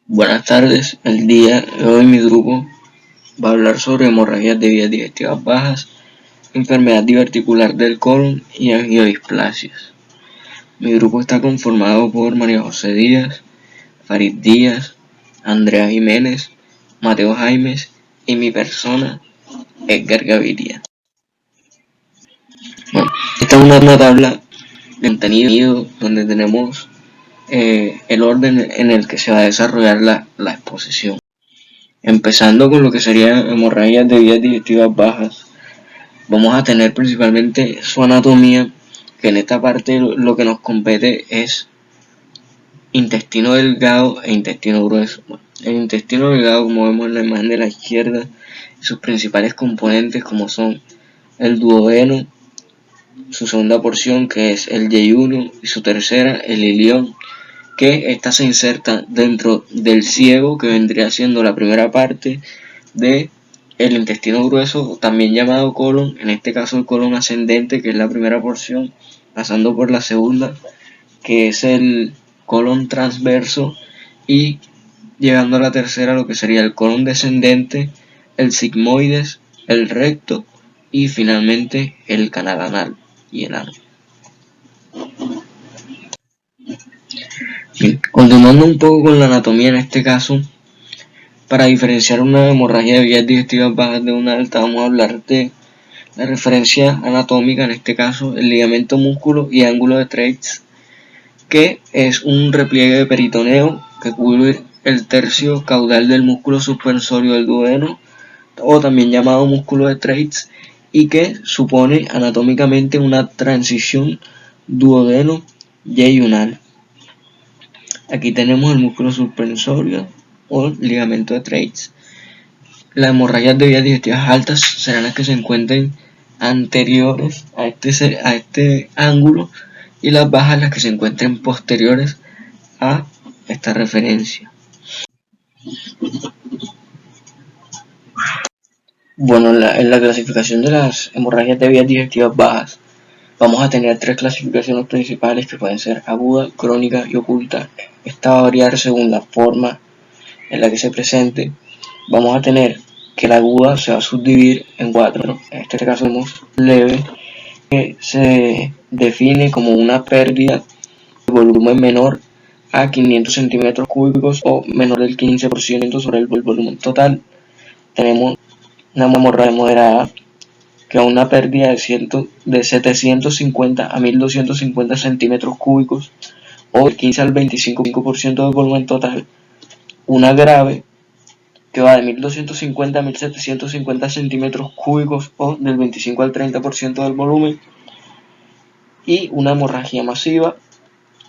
Buenas tardes, el día de hoy mi grupo va a hablar sobre hemorragias de vías digestivas bajas, enfermedad diverticular del colon y angiodisplasias. Mi grupo está conformado por María José Díaz, Farid Díaz, Andrea Jiménez, Mateo Jaimes y mi persona, Edgar Gaviria. Bueno, esta es una tabla de contenido donde tenemos el orden en el que se va a desarrollar la exposición. Empezando con lo que serían hemorragias de vías digestivas bajas, vamos a tener principalmente su anatomía, que en esta parte lo que nos compete es intestino delgado e intestino grueso. El intestino delgado, como vemos en la imagen de la izquierda, sus principales componentes como son el duodeno, su segunda porción que es el yeyuno y su tercera el ilión, que esta se inserta dentro del ciego, que vendría siendo la primera parte de el intestino grueso, también llamado colon, en este caso el colon ascendente, que es la primera porción, pasando por la segunda, que es el colon transverso, y llegando a la tercera, lo que sería el colon descendente, el sigmoides, el recto y finalmente el canal anal y el ano. Bien, continuando un poco con la anatomía en este caso, para diferenciar una hemorragia de vías digestivas bajas de una alta, vamos a hablar de la referencia anatómica, en este caso el ligamento músculo y ángulo de Treitz, que es un repliegue de peritoneo que cubre el tercio caudal del músculo suspensorio del duodeno, o también llamado músculo de Treitz, y que supone anatómicamente una transición duodeno-yeyunal. Aquí tenemos el músculo suspensorio o ligamento de Treitz. Las hemorragias de vías digestivas altas serán las que se encuentren anteriores a este ángulo, y las bajas las que se encuentren posteriores a esta referencia. Bueno, en la clasificación de las hemorragias de vías digestivas bajas vamos a tener tres clasificaciones principales, que pueden ser aguda, crónica y oculta. Esta va a variar según la forma en la que se presente. Vamos a tener que la aguda se va a subdividir en cuatro. En este caso tenemos leve, que se define como una pérdida de volumen menor a 500 centímetros cúbicos o menor del 15% sobre el volumen total. Tenemos una hemorragia moderada, que a una pérdida de 750 a 1250 centímetros cúbicos o del 15 al 25% del volumen total. Una grave, que va de 1250 a 1750 centímetros cúbicos o del 25 al 30% del volumen. Y una hemorragia masiva,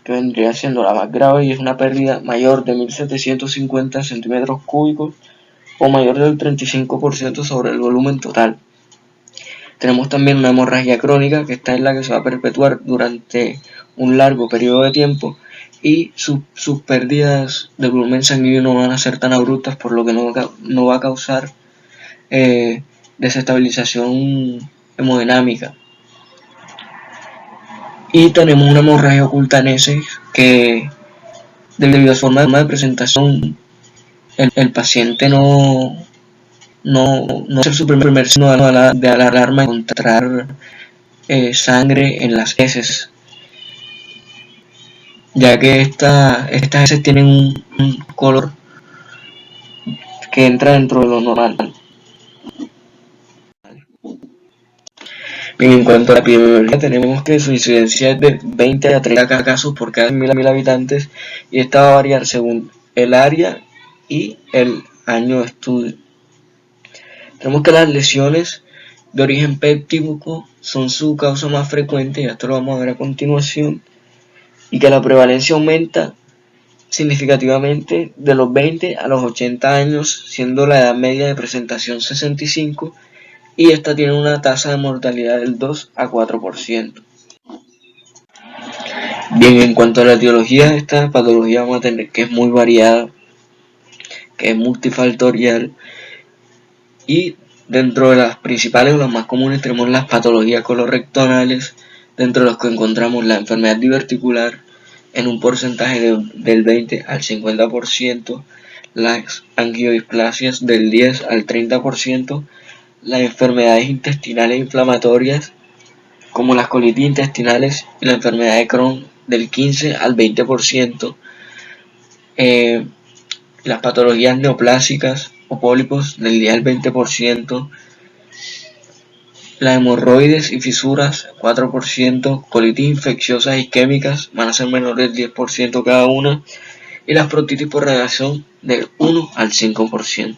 que vendría siendo la más grave y es una pérdida mayor de 1750 centímetros cúbicos o mayor del 35% sobre el volumen total. Tenemos también una hemorragia crónica, que esta es la que se va a perpetuar durante un largo periodo de tiempo, y sus pérdidas de volumen sanguíneo no van a ser tan abruptas, por lo que no va a causar desestabilización hemodinámica. Y tenemos una hemorragia oculta en ese, que debido a su forma de presentación, el paciente no es su primer signo de alarma encontrar sangre en las heces, ya que estas heces tienen un color que entra dentro de lo normal. En cuanto a la epidemiología, tenemos que su incidencia es de 20 a 30 casos por cada 1.000 habitantes, y esta va a variar según el área y el año de estudio. Tenemos que las lesiones de origen péptico son su causa más frecuente, y esto lo vamos a ver a continuación, y que la prevalencia aumenta significativamente de los 20 a los 80 años, siendo la edad media de presentación 65, y esta tiene una tasa de mortalidad del 2 a 4%. Bien, en cuanto a la etiología de esta patología, vamos a tener que es muy variada, que es multifactorial, y dentro de las principales o las más comunes tenemos las patologías colorectonales, dentro de los que encontramos la enfermedad diverticular, en un porcentaje del 20 al 50%, las angiodisplasias del 10 al 30%, las enfermedades intestinales inflamatorias como las colitis intestinales y la enfermedad de Crohn del 15 al 20%, las patologías neoplásicas o pólipos del 10 al 20%, las hemorroides y fisuras 4%, colitis infecciosas isquémicas van a ser menores del 10% cada una, y las proctitis por radiación del 1 al 5%.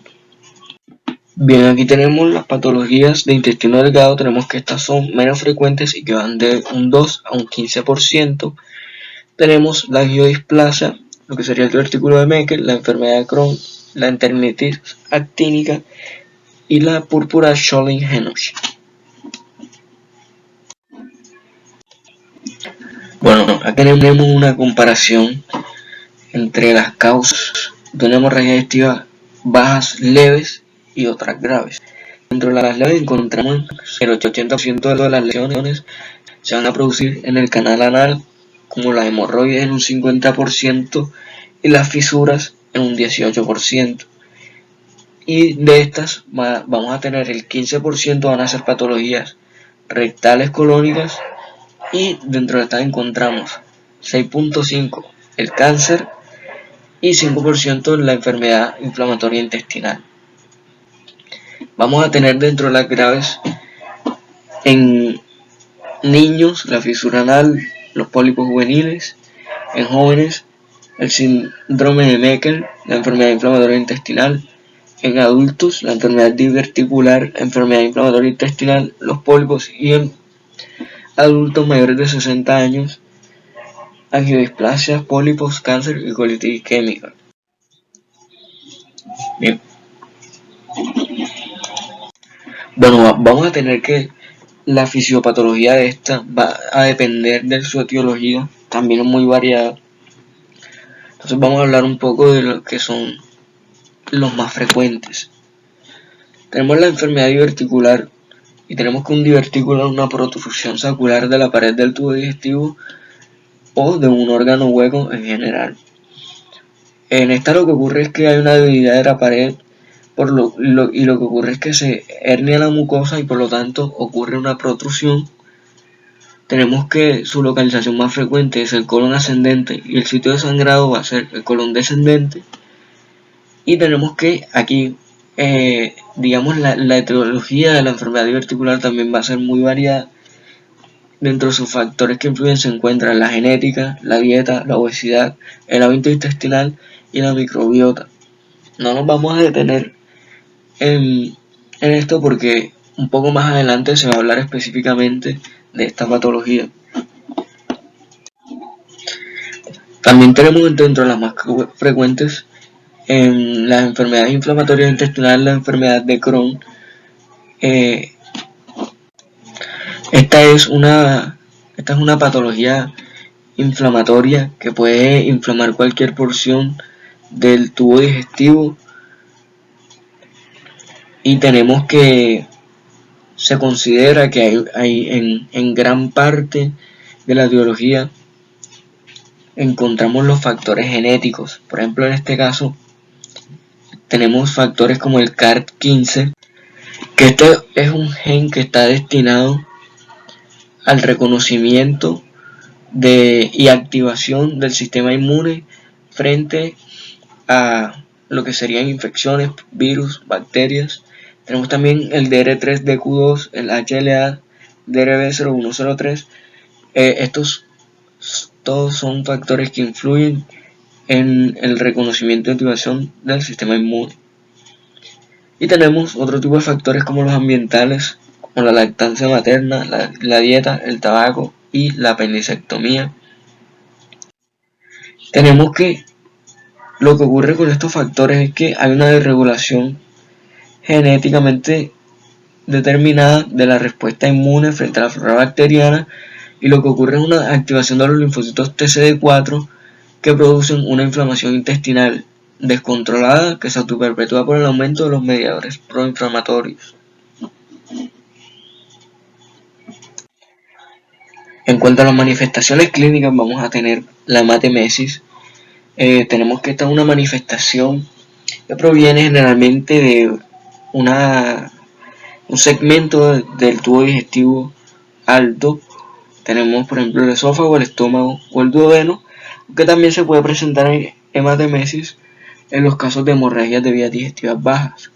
Bien, aquí tenemos las patologías de intestino delgado. Tenemos que estas son menos frecuentes y que van de un 2 a un 15%. Tenemos la angiodisplasia, lo que sería el divertículo de Meckel, la enfermedad de Crohn, la enterititis actínica y la púrpura Scholling-Henoch. Bueno, aquí tenemos una comparación entre las causas de una hemorragia digestiva bajas leves y otras graves. Dentro de las leves encontramos el 80% de las lesiones se van a producir en el canal anal, como las hemorroides en un 50% y las fisuras en un 18%. Y de estas vamos a tener el 15% van a ser patologías rectales colónicas, y dentro de estas encontramos 6.5% el cáncer y 5% la enfermedad inflamatoria intestinal. Vamos a tener dentro de las graves en niños la fisura anal, los pólipos juveniles, en jóvenes el síndrome de Meckel, la enfermedad inflamatoria intestinal, en adultos la enfermedad diverticular, la enfermedad inflamatoria intestinal, los pólipos, y en adultos mayores de 60 años angiodisplasias, pólipos, cáncer y colitis isquémica. Bien. Bueno, vamos a tener que la fisiopatología de esta va a depender de su etiología, también es muy variada. Entonces vamos a hablar un poco de lo que son los más frecuentes. Tenemos la enfermedad diverticular, y tenemos que un divertículo es una protrusión saccular de la pared del tubo digestivo o de un órgano hueco en general. En esta lo que ocurre es que hay una debilidad de la pared, y lo que ocurre es que se hernia la mucosa y por lo tanto ocurre una protrusión. Tenemos que su localización más frecuente es el colon ascendente y el sitio de sangrado va a ser el colon descendente. Y tenemos que aquí, digamos, la etiología de la enfermedad diverticular también va a ser muy variada. Dentro de sus factores que influyen se encuentran la genética, la dieta, la obesidad, el hábito intestinal y la microbiota. No nos vamos a detener en esto porque un poco más adelante se va a hablar específicamente de esta patología. También tenemos dentro de las más frecuentes en las enfermedades inflamatorias intestinales la enfermedad de Crohn. Esta es una patología inflamatoria que puede inflamar cualquier porción del tubo digestivo, y tenemos que se considera que hay en gran parte de la etiología encontramos los factores genéticos. Por ejemplo, en este caso tenemos factores como el CART15, que este es un gen que está destinado al reconocimiento y activación del sistema inmune frente a lo que serían infecciones, virus, bacterias. Tenemos también el DR3DQ2, el HLA, DRB0103. Estos todos son factores que influyen en el reconocimiento y activación del sistema inmune. Y tenemos otro tipo de factores como los ambientales, como la lactancia materna, la dieta, el tabaco y la apendicectomía. Tenemos que lo que ocurre con estos factores es que hay una desregulación genéticamente determinada de la respuesta inmune frente a la flora bacteriana, y lo que ocurre es una activación de los linfocitos TCD4 que producen una inflamación intestinal descontrolada que se autoperpetúa por el aumento de los mediadores proinflamatorios. En cuanto a las manifestaciones clínicas, vamos a tener la hematemesis. Tenemos que esta es una manifestación que proviene generalmente de un segmento del tubo digestivo alto. Tenemos, por ejemplo, el esófago, el estómago o el duodeno, que también se puede presentar en hematemesis en los casos de hemorragias de vías digestivas bajas.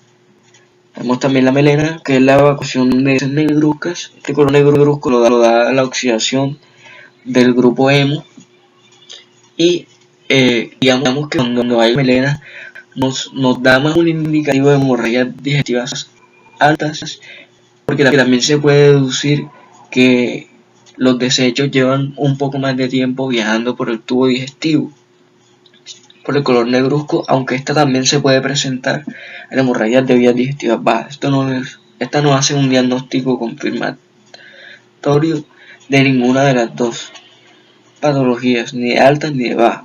Tenemos también la melena, que es la evacuación de heces negruzcas. Este color negruzco lo da la oxidación del grupo hemo. Y digamos que cuando hay melena nos da más un indicativo de hemorragias digestivas altas, porque también se puede deducir que los desechos llevan un poco más de tiempo viajando por el tubo digestivo, por el color negruzco, aunque esta también se puede presentar en hemorragias de vías digestivas bajas. Esta no hace un diagnóstico confirmatorio de ninguna de las dos patologías, ni de altas ni de bajas.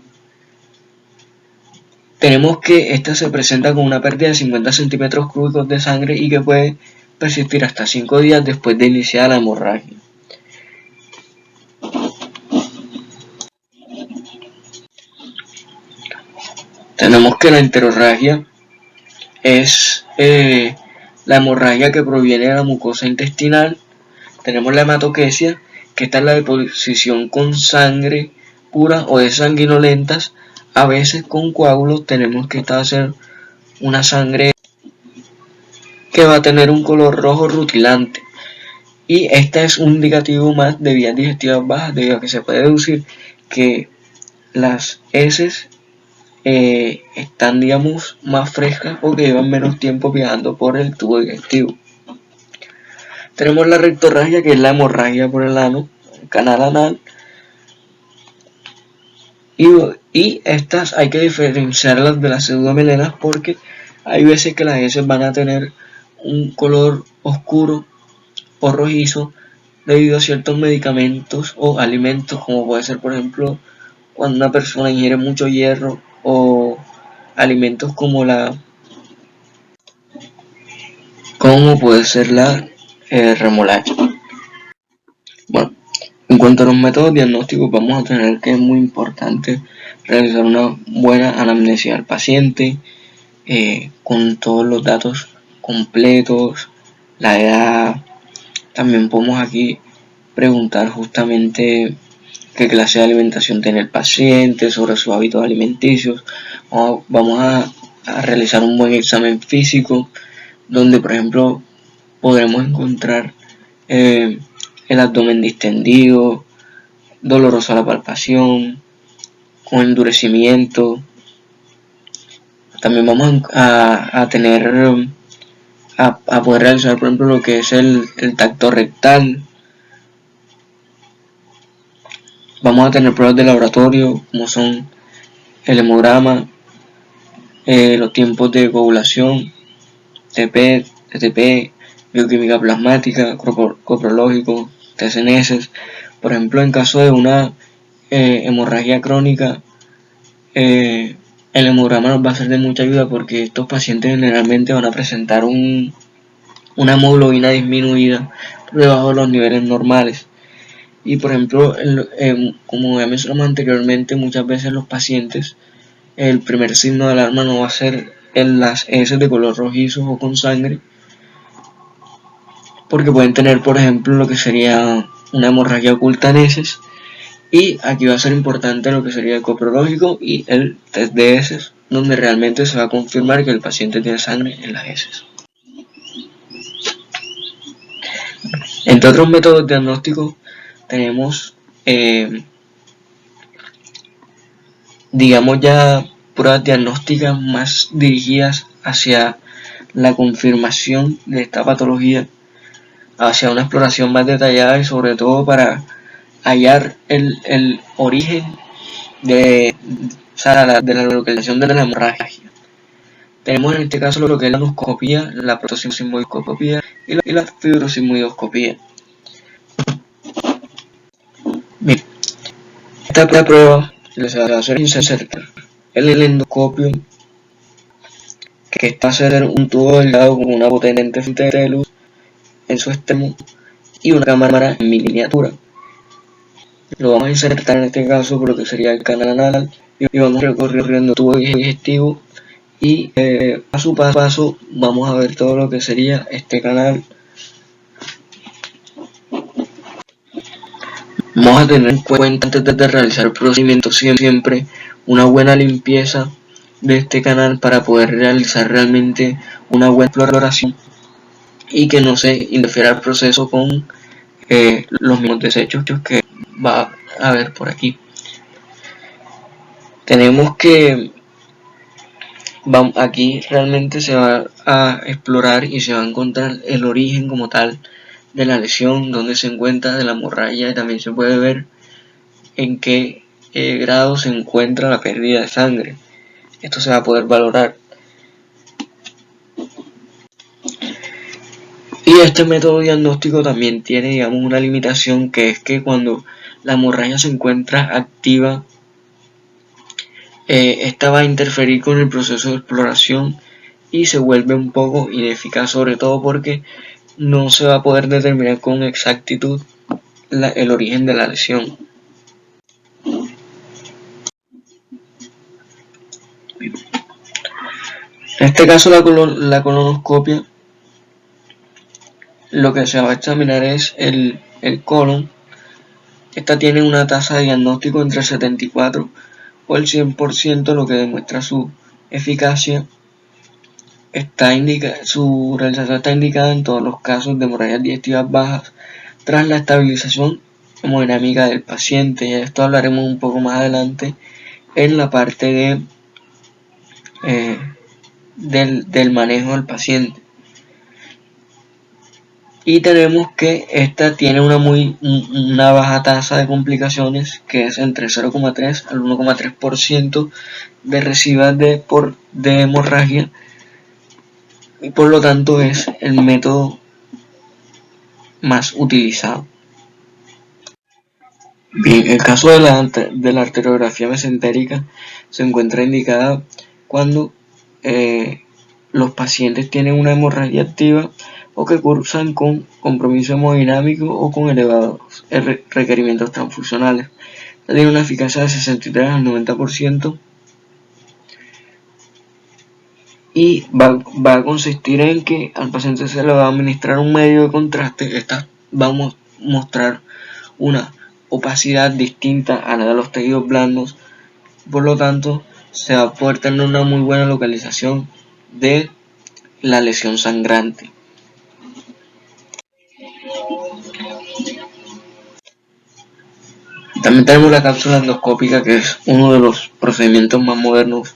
Tenemos que esta se presenta con una pérdida de 50 centímetros cúbicos de sangre y que puede persistir hasta 5 días después de iniciar la hemorragia. Tenemos que la enterorragia es la hemorragia que proviene de la mucosa intestinal. Tenemos la hematoquesia, que esta es la deposición con sangre pura o de sanguinolentas, a veces con coágulos. Tenemos que esta va a ser una sangre que va a tener un color rojo rutilante. Y este es un indicativo más de vías digestivas bajas, debido a que se puede deducir que las heces están, digamos, más frescas o que llevan menos tiempo viajando por el tubo digestivo. Tenemos la rectorragia, que es la hemorragia por el ano, el canal anal. Y estas hay que diferenciarlas de las pseudomelenas porque hay veces que las heces van a tener un color oscuro o rojizo debido a ciertos medicamentos o alimentos, como puede ser, por ejemplo, cuando una persona ingiere mucho hierro, o alimentos como puede ser la remolacha. Bueno, en cuanto a los métodos diagnósticos, vamos a tener que es muy importante realizar una buena anamnesia al paciente, con todos los datos completos, la edad. También podemos aquí preguntar justamente qué clase de alimentación tiene el paciente, sobre sus hábitos alimenticios. Vamos a realizar un buen examen físico, donde, por ejemplo, podremos encontrar el abdomen distendido, doloroso a la palpación, con endurecimiento. También vamos a poder realizar, por ejemplo, lo que es el tacto rectal. Vamos a tener pruebas de laboratorio, como son el hemograma, los tiempos de coagulación, TP, TTP, bioquímica plasmática, coprológico, TSNS. Por ejemplo, en caso de una hemorragia crónica, el hemograma nos va a ser de mucha ayuda, porque estos pacientes generalmente van a presentar una hemoglobina disminuida por debajo de los niveles normales. Y, por ejemplo, como ya mencionamos anteriormente, muchas veces los pacientes, el primer signo de alarma no va a ser en las heces de color rojizo o con sangre, porque pueden tener, por ejemplo, lo que sería una hemorragia oculta en heces. Y aquí va a ser importante lo que sería el coprológico y el test de heces, donde realmente se va a confirmar que el paciente tiene sangre en las heces. Entre otros métodos diagnósticos tenemos, digamos, ya pruebas diagnósticas más dirigidas hacia la confirmación de esta patología, hacia una exploración más detallada y sobre todo para hallar el origen de la localización de la hemorragia. Tenemos en este caso lo que es la endoscopía, la protosigmoidoscopía y la fibrosigmoidoscopía. Bien, esta prueba se va a hacer insertar el endoscopio, que está a ser un tubo delgado con una potente fuente de luz en su extremo y una cámara en miniatura. Lo vamos a insertar en este caso por lo que sería el canal anal y vamos recorriendo el tubo digestivo y paso a paso vamos a ver todo lo que sería este canal. Vamos a tener en cuenta antes de realizar el procedimiento siempre una buena limpieza de este canal para poder realizar realmente una buena exploración y que no se interfiera el proceso con los mismos desechos que va a haber por aquí. Tenemos que aquí realmente se va a explorar y se va a encontrar el origen como tal de la lesión, donde se encuentra de la hemorragia, y también se puede ver en qué grado se encuentra la pérdida de sangre. Esto se va a poder valorar. Y este método diagnóstico también tiene, digamos, una limitación, que es que cuando la hemorragia se encuentra activa, esta va a interferir con el proceso de exploración y se vuelve un poco ineficaz, sobre todo porque no se va a poder determinar con exactitud el origen de la lesión. En este caso la colonoscopia, lo que se va a examinar es el colon. Esta tiene una tasa de diagnóstico entre el 74 o el 100%, lo que demuestra su eficacia. Su realización está indicada en todos los casos de hemorragias digestivas bajas tras la estabilización hemodinámica del paciente. Y de esto hablaremos un poco más adelante en la parte del manejo del paciente. Y tenemos que esta tiene una baja tasa de complicaciones, que es entre 0,3 al 1,3% de recidivas de hemorragia, y por lo tanto es el método más utilizado. Bien, el caso de la arteriografía mesentérica se encuentra indicada cuando los pacientes tienen una hemorragia activa o que cursan con compromiso hemodinámico o con elevados requerimientos transfusionales. Tiene una eficacia de 63 al 90% y va a consistir en que al paciente se le va a administrar un medio de contraste. Esta va a mostrar una opacidad distinta a la de los tejidos blandos, por lo tanto se va a poder tener una muy buena localización de la lesión sangrante. También tenemos la cápsula endoscópica, que es uno de los procedimientos más modernos,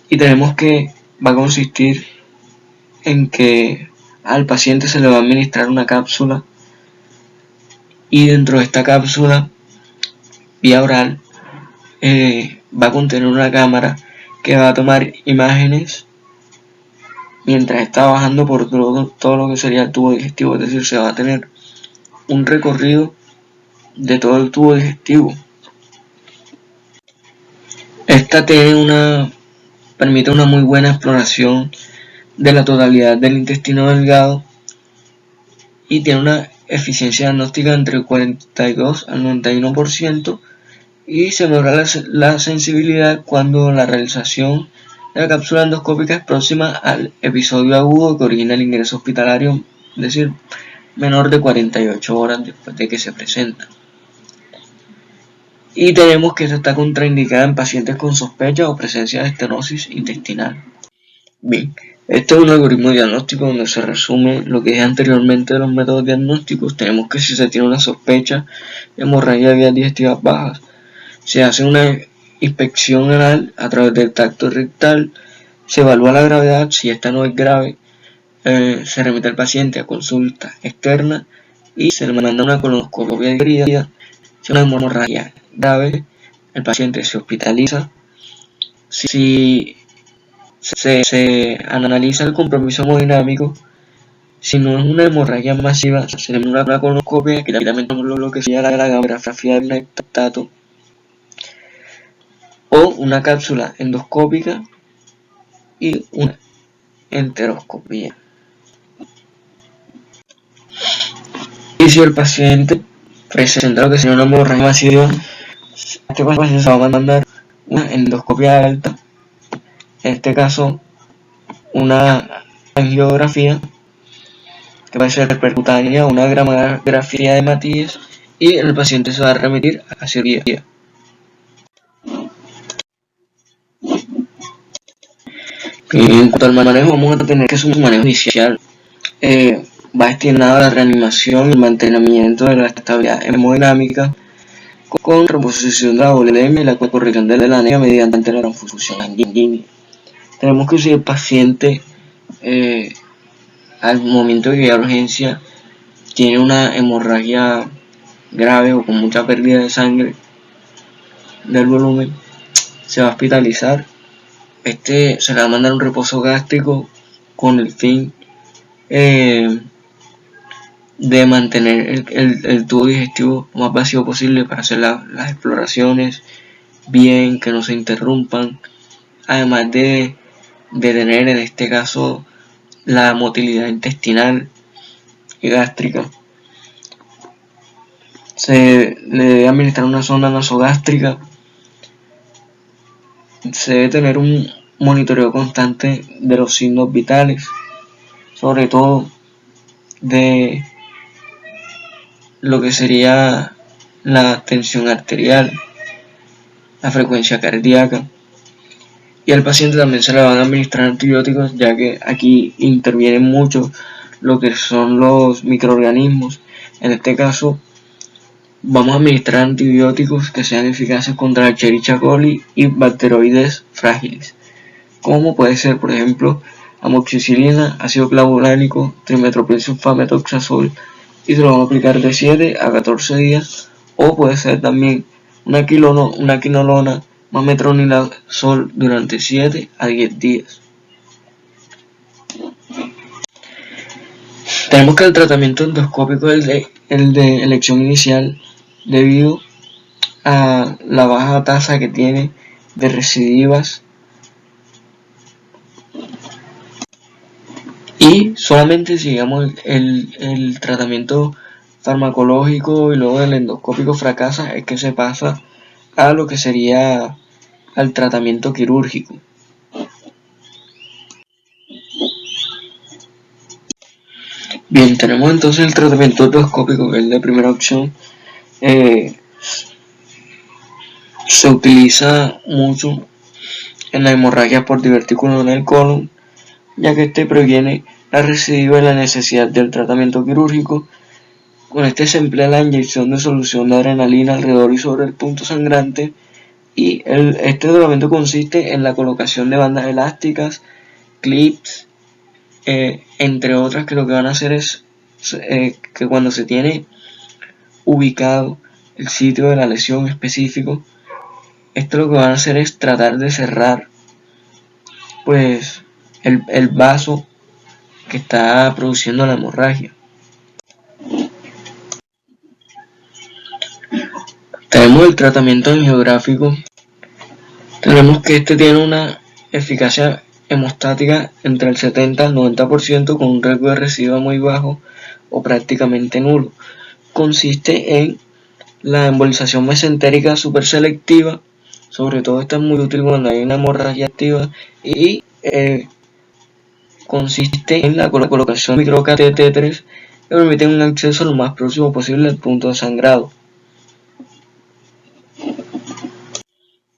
y tenemos que va a consistir en que al paciente se le va a administrar una cápsula y dentro de esta cápsula vía oral va a contener una cámara que va a tomar imágenes mientras está bajando por todo lo que sería el tubo digestivo, es decir, se va a tener un recorrido de todo el tubo digestivo. Esta permite una muy buena exploración de la totalidad del intestino delgado y tiene una eficiencia diagnóstica entre el 42 al 91%, y se mejora la sensibilidad cuando la realización de la cápsula endoscópica es próxima al episodio agudo que origina el ingreso hospitalario, es decir, menor de 48 horas después de que se presenta. Y tenemos que esta está contraindicada en pacientes con sospecha o presencia de estenosis intestinal. Bien, este es un algoritmo diagnóstico donde se resume lo que dije anteriormente de los métodos diagnósticos. Tenemos que si se tiene una sospecha de hemorragia de vías digestivas bajas, se hace una inspección anal a través del tracto rectal, se evalúa la gravedad. Si esta no es grave, se remite al paciente a consulta externa y se le manda una colonoscopia diferida. Si una hemorragia grave, el paciente se hospitaliza. Si se analiza el compromiso hemodinámico, si no es una hemorragia masiva, se le manda una colonoscopia, que también tenemos lo que sería la gamografía del nectato, o una cápsula endoscópica y una enteroscopia. Y si el paciente presenta lo que sería una hemorragia masiva. A este paciente se va a mandar una endoscopia alta, en este caso una angiografía que va a ser percutánea, una gramografía de Matías, y el paciente se va a remitir a cirugía. En cuanto al manejo, vamos a tener que su manejo inicial va destinado a la reanimación y el mantenimiento de la estabilidad hemodinámica con reposición de la volemia y la corrección de la anemia mediante la transfusión sanguínea. Tenemos que si el paciente al momento de llegar a urgencia tiene una hemorragia grave o con mucha pérdida de sangre del volumen, se va a hospitalizar. Se le va a mandar un reposo gástrico con el fin de mantener el tubo digestivo lo más vacío posible para hacer las exploraciones bien, que no se interrumpan, además de tener en este caso la motilidad intestinal y gástrica. Se le debe administrar una sonda nasogástrica. Se debe tener un monitoreo constante de los signos vitales, sobre todo de lo que sería la tensión arterial, la frecuencia cardíaca, y al paciente también se le van a administrar antibióticos, ya que aquí intervienen mucho lo que son los microorganismos. En este caso vamos a administrar antibióticos que sean eficaces contra la Escherichia coli y bacteroides frágiles, como puede ser por ejemplo amoxicilina, ácido clavulánico, trimetoprim-sulfametoxazol, y se lo vamos a aplicar de 7 a 14 días, o puede ser también una quinolona, metronidazol durante 7 a 10 días. Tenemos que el tratamiento endoscópico es el de elección inicial debido a la baja tasa que tiene de recidivas, y solamente si digamos el tratamiento farmacológico y luego el endoscópico fracasa es que se pasa a lo que sería al tratamiento quirúrgico. Bien, tenemos entonces el tratamiento endoscópico, que es la primera opción. Se utiliza mucho en la hemorragia por divertículo en el colon, ya que este previene la recidiva y la necesidad del tratamiento quirúrgico. Con este se emplea la inyección de solución de adrenalina alrededor y sobre el punto sangrante, y este tratamiento consiste en la colocación de bandas elásticas, clips, entre otras, que lo que van a hacer es que cuando se tiene ubicado el sitio de la lesión específico, esto lo que van a hacer es tratar de cerrar pues el vaso que está produciendo la hemorragia. Tenemos el tratamiento angiográfico. Tenemos que este tiene una eficacia hemostática entre el 70 al 90%, con un riesgo de recidiva muy bajo o prácticamente nulo. Consiste en la embolización mesentérica superselectiva, sobre todo esta es muy útil cuando hay una hemorragia activa, y consiste en la colocación de microcatéteres que permiten un acceso lo más próximo posible al punto de sangrado.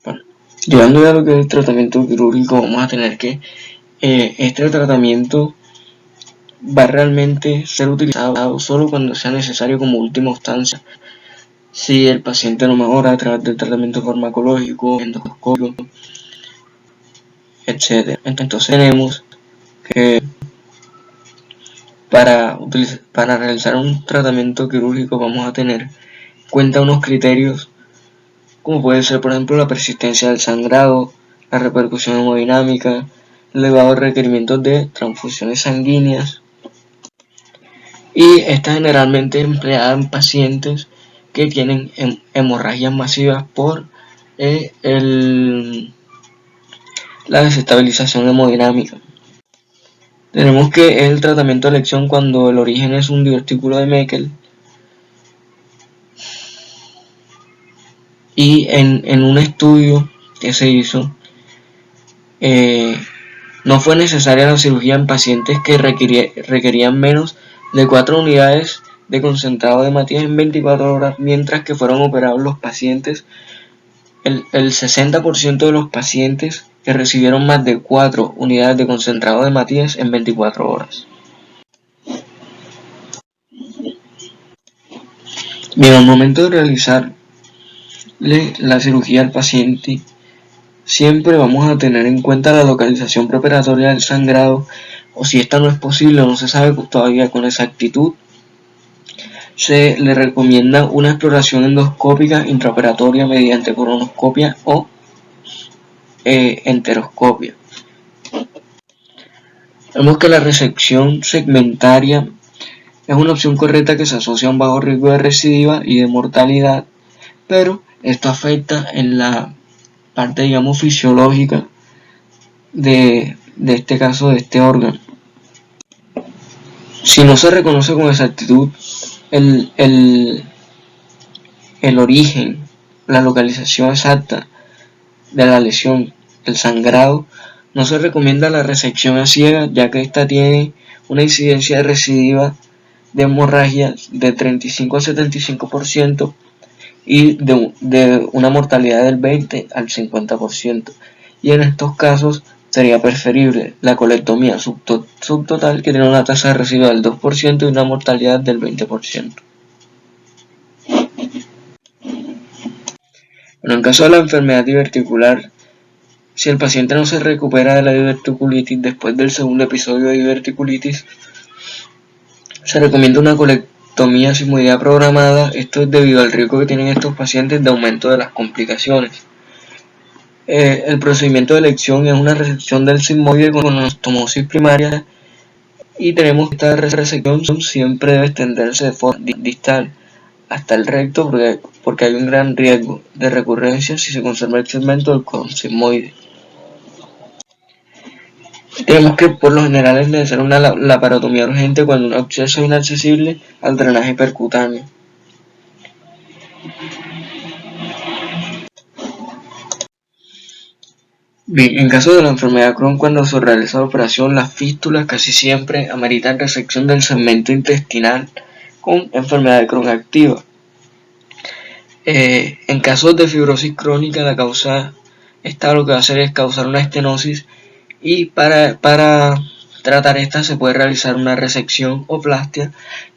Bueno, llegando ya a lo que es el tratamiento quirúrgico, vamos a tener que este tratamiento va a realmente ser utilizado solo cuando sea necesario como última instancia. Si el paciente no mejora a través del tratamiento farmacológico, endoscópico, etc. Entonces tenemos que para realizar un tratamiento quirúrgico vamos a tener en cuenta unos criterios, como puede ser por ejemplo la persistencia del sangrado, la repercusión hemodinámica, elevados requerimientos de transfusiones sanguíneas, y está generalmente empleada en pacientes que tienen hemorragias masivas por la desestabilización hemodinámica. Tenemos que el tratamiento de elección cuando el origen es un divertículo de Meckel. Y en un estudio que se hizo, no fue necesaria la cirugía en pacientes que requerían menos de 4 unidades de concentrado de Matías en 24 horas, mientras que fueron operados los pacientes, el 60% de los pacientes que recibieron más de 4 unidades de concentrado de Matías en 24 horas. Bien, al momento de realizarle la cirugía al paciente, siempre vamos a tener en cuenta la localización preoperatoria del sangrado, o si esta no es posible o no se sabe todavía con exactitud, se le recomienda una exploración endoscópica intraoperatoria mediante colonoscopia o enteroscopia. Vemos que la resección segmentaria es una opción correcta que se asocia a un bajo riesgo de recidiva y de mortalidad, pero esto afecta en la parte, digamos, fisiológica de este caso, de este órgano. Si no se reconoce con exactitud el origen, la localización exacta de la lesión, el sangrado, no se recomienda la resección a ciegas, ya que esta tiene una incidencia de recidiva de hemorragia de 35 a 75% y de una mortalidad del 20 al 50%. Y en estos casos sería preferible la colectomía subtotal, que tiene una tasa de recidiva del 2% y una mortalidad del 20%. Bueno, en caso de la enfermedad diverticular, si el paciente no se recupera de la diverticulitis después del segundo episodio de diverticulitis, se recomienda una colectomía sigmoidea programada. Esto es debido al riesgo que tienen estos pacientes de aumento de las complicaciones. El procedimiento de elección es una resección del sigmoide con anastomosis primaria, y tenemos que esta resección siempre debe extenderse de forma distal hasta el recto, porque hay un gran riesgo de recurrencia si se conserva el segmento del cordón sigmoide. Tenemos que por lo general es necesaria una laparotomía urgente cuando un absceso es inaccesible al drenaje percutáneo. Bien, en caso de la enfermedad de Crohn, cuando se realiza la operación, las fístulas casi siempre ameritan resección del segmento intestinal con enfermedad de Crohn activa. En casos de fibrosis crónica, la causa esta lo que va a hacer es causar una estenosis, y para tratar esta se puede realizar una resección o plastia,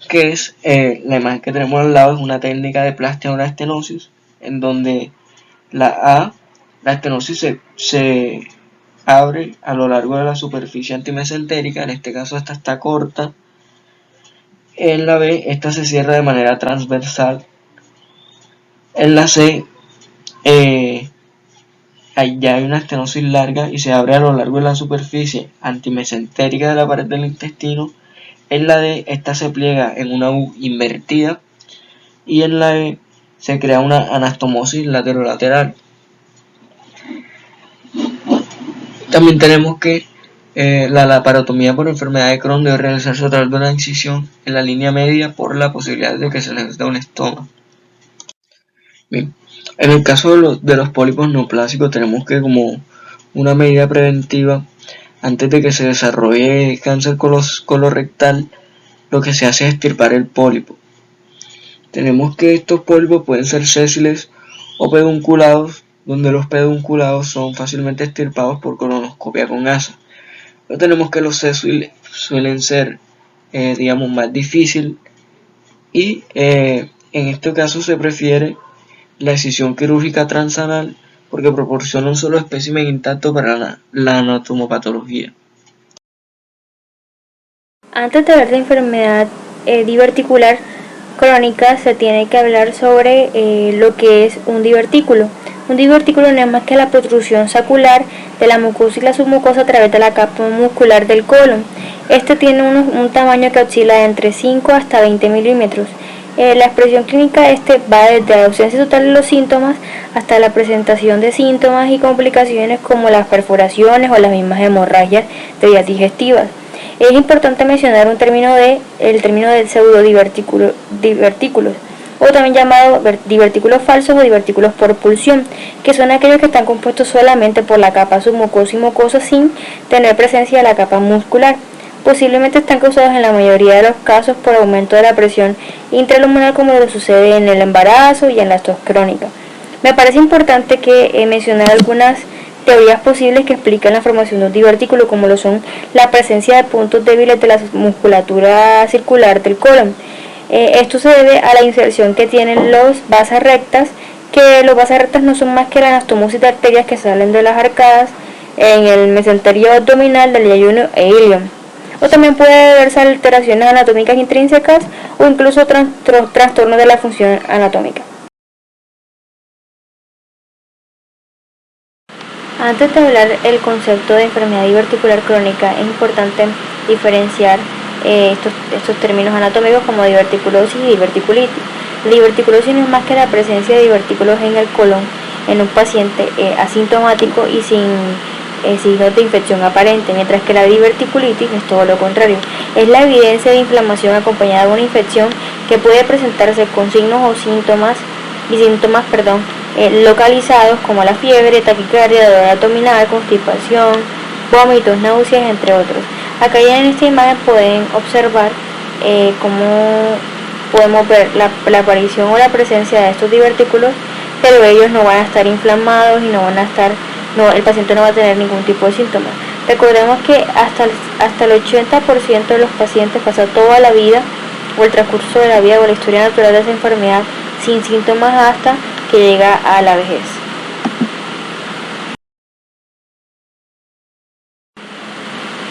que es la imagen que tenemos al lado, es una técnica de plastia o una estenosis, en donde la estenosis se abre a lo largo de la superficie antimesentérica. En este caso esta está corta. En la B, esta se cierra de manera transversal. En la C, ya hay una estenosis larga y se abre a lo largo de la superficie antimesentérica de la pared del intestino. En la D, esta se pliega en una U invertida. Y en la E, se crea una anastomosis laterolateral. También tenemos que la laparotomía por enfermedad de Crohn debe realizarse a través de una incisión en la línea media por la posibilidad de que se necesite un estoma. Bien, en el caso de los pólipos neoplásicos, tenemos que, como una medida preventiva, antes de que se desarrolle cáncer colorectal, lo que se hace es extirpar el pólipo. Tenemos que estos pólipos pueden ser sésiles o pedunculados, donde los pedunculados son fácilmente extirpados por colonoscopia con asa. Pero tenemos que los sésiles suelen ser, digamos, más difícil, y en este caso se prefiere la excisión quirúrgica transanal, porque proporciona un solo espécimen intacto para la anatomopatología. Antes de hablar de enfermedad diverticular crónica, se tiene que hablar sobre lo que es un divertículo. Un divertículo no es más que la protrusión sacular de la mucosa y la submucosa a través de la capa muscular del colon. Este tiene un tamaño que oscila de entre 5 hasta 20 milímetros. La expresión clínica va desde la ausencia total de los síntomas hasta la presentación de síntomas y complicaciones como las perforaciones o las mismas hemorragias de vías digestivas. Es importante mencionar el término del pseudodivertículos. o también llamados divertículos falsos o divertículos por pulsión, que son aquellos que están compuestos solamente por la capa submucosa y mucosa sin tener presencia de la capa muscular. Posiblemente están causados en la mayoría de los casos por aumento de la presión intraluminal, como lo sucede en el embarazo y en la tos crónica. Me parece importante que mencionar algunas teorías posibles que explican la formación de un divertículo, como lo son la presencia de puntos débiles de la musculatura circular del colon. Esto se debe a la inserción que tienen los vasas rectas, que los vasas rectas no son más que la anastomosis de arterias que salen de las arcadas en el mesenterio abdominal del yeyuno e ilion. O también puede deberse a alteraciones anatómicas intrínsecas o incluso trastornos de la función anatómica. Antes de hablar del concepto de enfermedad diverticular crónica, es importante diferenciar estos términos anatómicos como diverticulosis y diverticulitis. La diverticulosis no es más que la presencia de divertículos en el colon en un paciente asintomático y sin signos de infección aparente, mientras que la diverticulitis es todo lo contrario. Es la evidencia de inflamación acompañada de una infección que puede presentarse con signos o síntomas localizados como la fiebre, taquicardia, dolor abdominal, constipación, vómitos, náuseas, entre otros. Acá ya en esta imagen pueden observar cómo podemos ver la aparición o la presencia de estos divertículos, pero ellos no van a estar inflamados y el paciente no va a tener ningún tipo de síntomas. Recordemos que hasta el 80% de los pacientes pasa toda la vida o el transcurso de la vida o la historia natural de esa enfermedad sin síntomas hasta que llega a la vejez.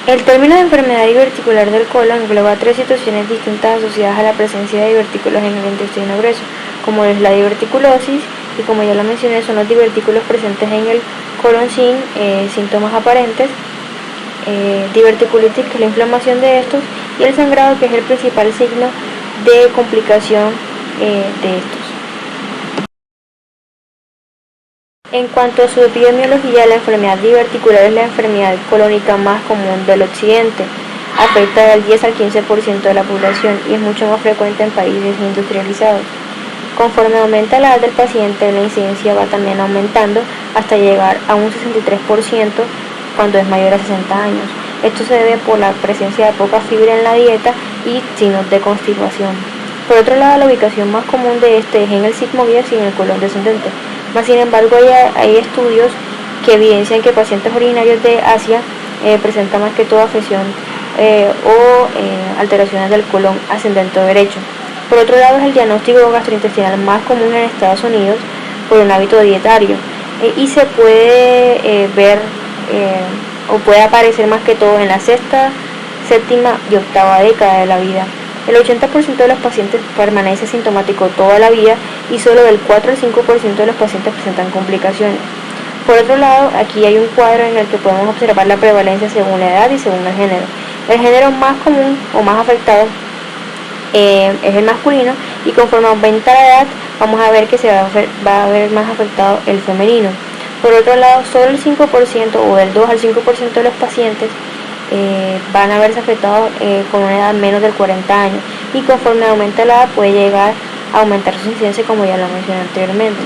El término de enfermedad diverticular del colon engloba tres situaciones distintas asociadas a la presencia de divertículos en el intestino grueso, como es la diverticulosis, y como ya lo mencioné, son los divertículos presentes en el colon sin síntomas aparentes, diverticulitis, que es la inflamación de estos, y el sangrado, que es el principal signo de complicación de estos. En cuanto a su epidemiología, la enfermedad diverticular es la enfermedad colónica más común del occidente. Afecta del 10 al 15% de la población y es mucho más frecuente en países industrializados. Conforme aumenta la edad del paciente, la incidencia va también aumentando hasta llegar a un 63% cuando es mayor a 60 años. Esto se debe por la presencia de poca fibra en la dieta y signos de constipación. Por otro lado, la ubicación más común de este es en el sigmoides y en el colon descendente. Mas, sin embargo, hay estudios que evidencian que pacientes originarios de Asia presentan más que todo afección o alteraciones del colon ascendente o derecho. Por otro lado, es el diagnóstico gastrointestinal más común en Estados Unidos por un hábito dietario y se puede ver o puede aparecer más que todo en la sexta, séptima y octava década de la vida. El 80% de los pacientes permanece asintomático toda la vida y solo del 4 al 5% de los pacientes presentan complicaciones. Por otro lado, aquí hay un cuadro en el que podemos observar la prevalencia según la edad y según el género. El género más común o más afectado es el masculino, y conforme aumenta la edad vamos a ver que va a ver más afectado el femenino. Por otro lado, solo el 5% o del 2 al 5% de los pacientes van a verse afectados con una edad menos de 40 años, y conforme aumenta la edad puede llegar a aumentar su incidencia, como ya lo mencioné anteriormente.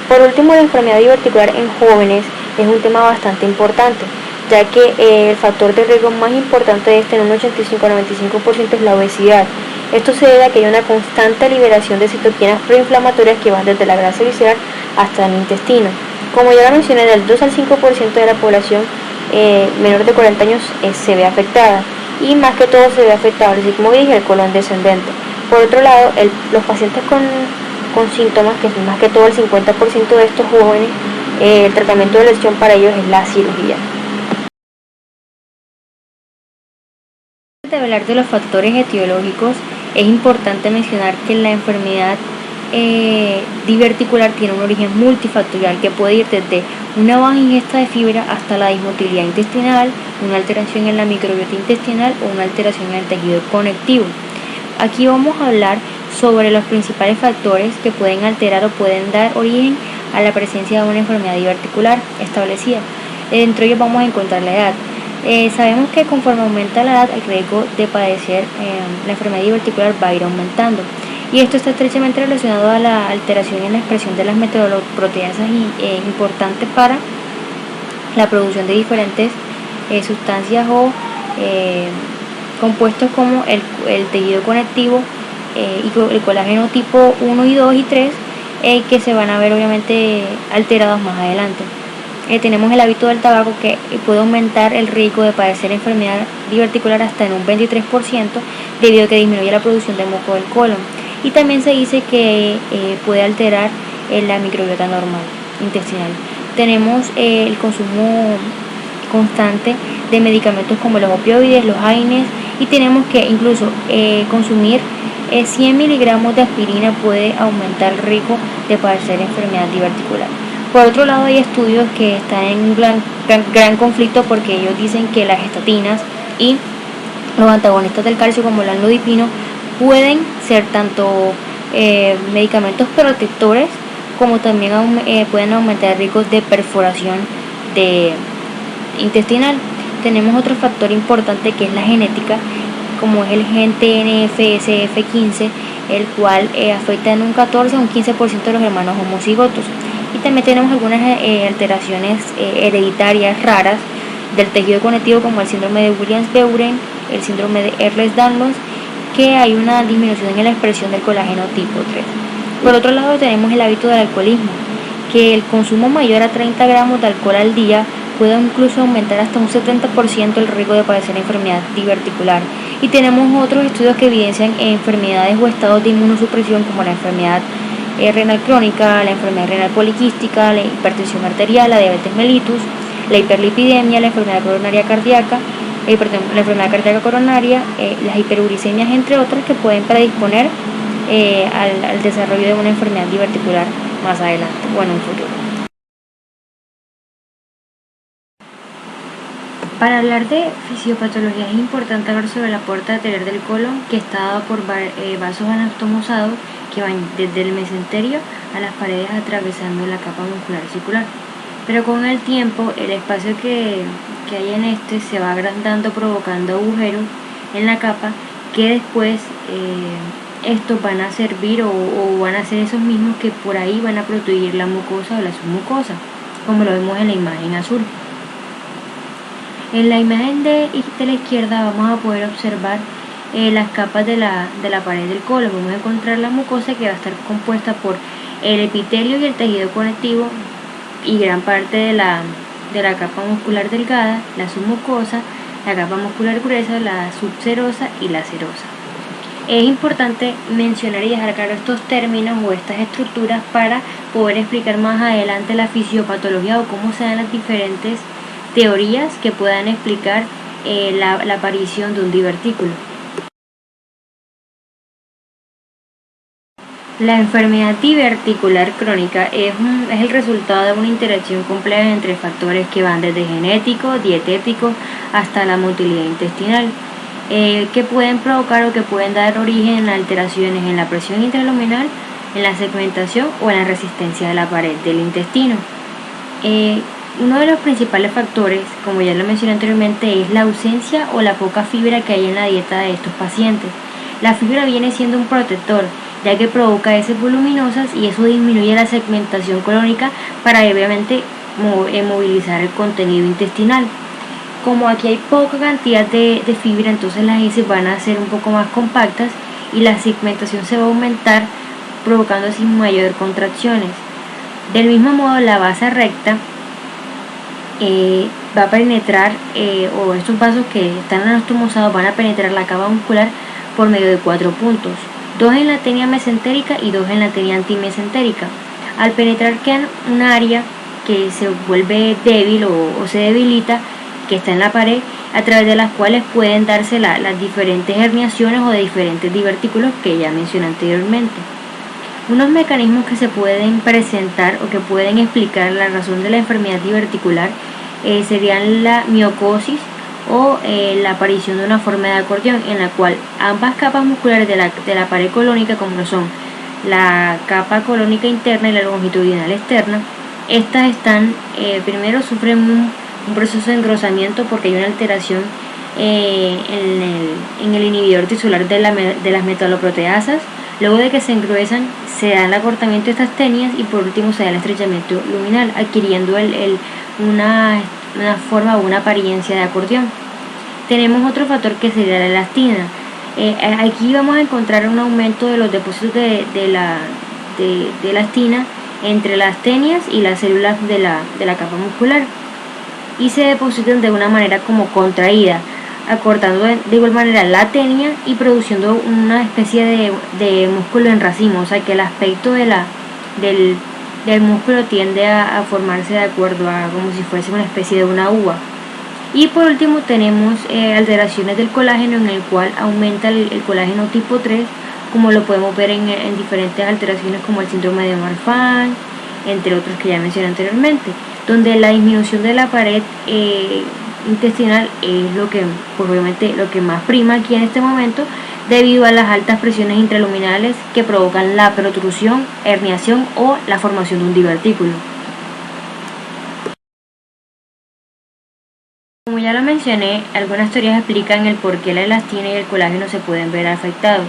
Por último, la enfermedad diverticular en jóvenes es un tema bastante importante, ya que el factor de riesgo más importante de este, en un 85 al 95%, es la obesidad. Esto se debe a que hay una constante liberación de citoquinas proinflamatorias que van desde la grasa visceral hasta el intestino. Como ya lo mencioné, del 2 al 5% de la población menor de 40 años se ve afectada, y más que todo se ve afectado el sigmoides y el colon descendente. Por otro lado, los pacientes con síntomas, que es más que todo el 50% de estos jóvenes, el tratamiento de elección para ellos es la cirugía. Antes de hablar de los factores etiológicos, es importante mencionar que la enfermedad diverticular tiene un origen multifactorial que puede ir desde una baja ingesta de fibra hasta la dismotilidad intestinal, una alteración en la microbiota intestinal o una alteración en el tejido conectivo. Aquí vamos a hablar sobre los principales factores que pueden alterar o pueden dar origen a la presencia de una enfermedad diverticular establecida. Dentro de ellos vamos a encontrar la edad. Sabemos que conforme aumenta la edad, el riesgo de padecer la enfermedad diverticular va a ir aumentando. y esto está estrechamente relacionado a la alteración en la expresión de las metaloproteasas importante para la producción de diferentes sustancias o compuestos como el tejido conectivo y el colágeno tipo 1 y 2 y 3 que se van a ver obviamente alterados más adelante. Tenemos el hábito del tabaco que puede aumentar el riesgo de padecer enfermedad diverticular hasta en un 23% debido a que disminuye la producción de moco del colon, y también se dice que puede alterar la microbiota normal intestinal. Tenemos el consumo constante de medicamentos como los opioides, los AINES, y tenemos que incluso consumir 100 miligramos de aspirina puede aumentar el riesgo de padecer enfermedad diverticular. Por otro lado, hay estudios que están en un gran conflicto porque ellos dicen que las estatinas y los antagonistas del calcio como el amlodipino pueden ser tanto medicamentos protectores como también pueden aumentar el riesgo de perforación intestinal. Tenemos otro factor importante que es la genética, como es el gen TNF-SF15, el cual afecta en un 14 a un 15% de los hermanos homocigotos. Y también tenemos algunas alteraciones hereditarias raras del tejido conectivo, como el síndrome de Williams-Beuren, el síndrome de Ehlers-Danlos, que hay una disminución en la expresión del colágeno tipo 3. Por otro lado, tenemos el hábito del alcoholismo, que el consumo mayor a 30 gramos de alcohol al día puede incluso aumentar hasta un 70% el riesgo de padecer enfermedad diverticular. Y tenemos otros estudios que evidencian enfermedades o estados de inmunosupresión como la enfermedad renal crónica, la enfermedad renal poliquística, la hipertensión arterial, la diabetes mellitus, la hiperlipidemia, la enfermedad coronaria cardíaca, la enfermedad cardíaca coronaria, las hiperuricemias, entre otras, que pueden predisponer al desarrollo de una enfermedad diverticular más adelante o en un futuro. Para hablar de fisiopatología es importante hablar sobre la puerta arterial del colon, que está dada por vasos anastomosados que van desde el mesenterio a las paredes atravesando la capa muscular circular. Pero con el tiempo el espacio que hay en este se va agrandando, provocando agujeros en la capa que después estos van a servir o van a ser esos mismos que por ahí van a proteger la mucosa o la submucosa, como lo vemos en la imagen azul. En la imagen de la izquierda vamos a poder observar las capas de la pared del colon. Vamos a encontrar la mucosa, que va a estar compuesta por el epitelio y el tejido conectivo y gran parte de la capa muscular delgada, la submucosa, la capa muscular gruesa, la subserosa y la serosa. Es importante mencionar y dejar claro estos términos o estas estructuras para poder explicar más adelante la fisiopatología o cómo se dan las diferentes teorías que puedan explicar la aparición de un divertículo. La enfermedad diverticular crónica es el resultado de una interacción compleja entre factores que van desde genético, dietético, hasta la motilidad intestinal, que pueden provocar o que pueden dar origen a alteraciones en la presión intraluminal, en la segmentación o en la resistencia de la pared del intestino. Uno de los principales factores, como ya lo mencioné anteriormente, es la ausencia o la poca fibra que hay en la dieta de estos pacientes. La fibra viene siendo un protector, ya que provoca heces voluminosas y eso disminuye la segmentación colónica para obviamente movilizar el contenido intestinal. Como aquí hay poca cantidad de fibra, entonces las heces van a ser un poco más compactas y la segmentación se va a aumentar, provocando así mayor contracciones. Del mismo modo, la base recta va a penetrar, o estos vasos que están anastomosados van a penetrar la capa muscular por medio de 4 puntos, 2 en la tenia mesentérica y 2 en la tenia antimesentérica. Al penetrar quedan un área que se vuelve débil o se debilita, que está en la pared, a través de las cuales pueden darse las diferentes herniaciones o de diferentes divertículos que ya mencioné anteriormente. Unos mecanismos que se pueden presentar o que pueden explicar la razón de la enfermedad diverticular serían la miocosis o la aparición de una forma de acordeón, en la cual ambas capas musculares de la pared colónica, como lo son la capa colónica interna y la longitudinal externa, estas están, primero sufren un proceso de engrosamiento porque hay una alteración en el inhibidor tisular de las metaloproteasas. Luego de que se engruesan, se da el acortamiento de estas tenias y por último se da el estrechamiento luminal, adquiriendo una forma o una apariencia de acordeón. Tenemos otro factor que sería la elastina. Aquí vamos a encontrar un aumento de los depósitos de la elastina entre las tenias y las células de la capa muscular y se depositan de una manera como contraída, acortando de igual manera la tenia y produciendo una especie de músculo en racimo, o sea que el aspecto del músculo tiende a formarse de acuerdo a como si fuese una especie de una uva. Y por último tenemos alteraciones del colágeno, en el cual aumenta el colágeno tipo 3, como lo podemos ver en diferentes alteraciones como el síndrome de Marfan, entre otros que ya mencioné anteriormente, donde la disminución de la pared intestinal es lo que, pues obviamente, lo que más prima aquí en este momento, debido a las altas presiones intraluminales que provocan la protrusión, herniación o la formación de un divertículo. Como ya lo mencioné, algunas teorías explican el por qué la elastina y el colágeno se pueden ver afectados.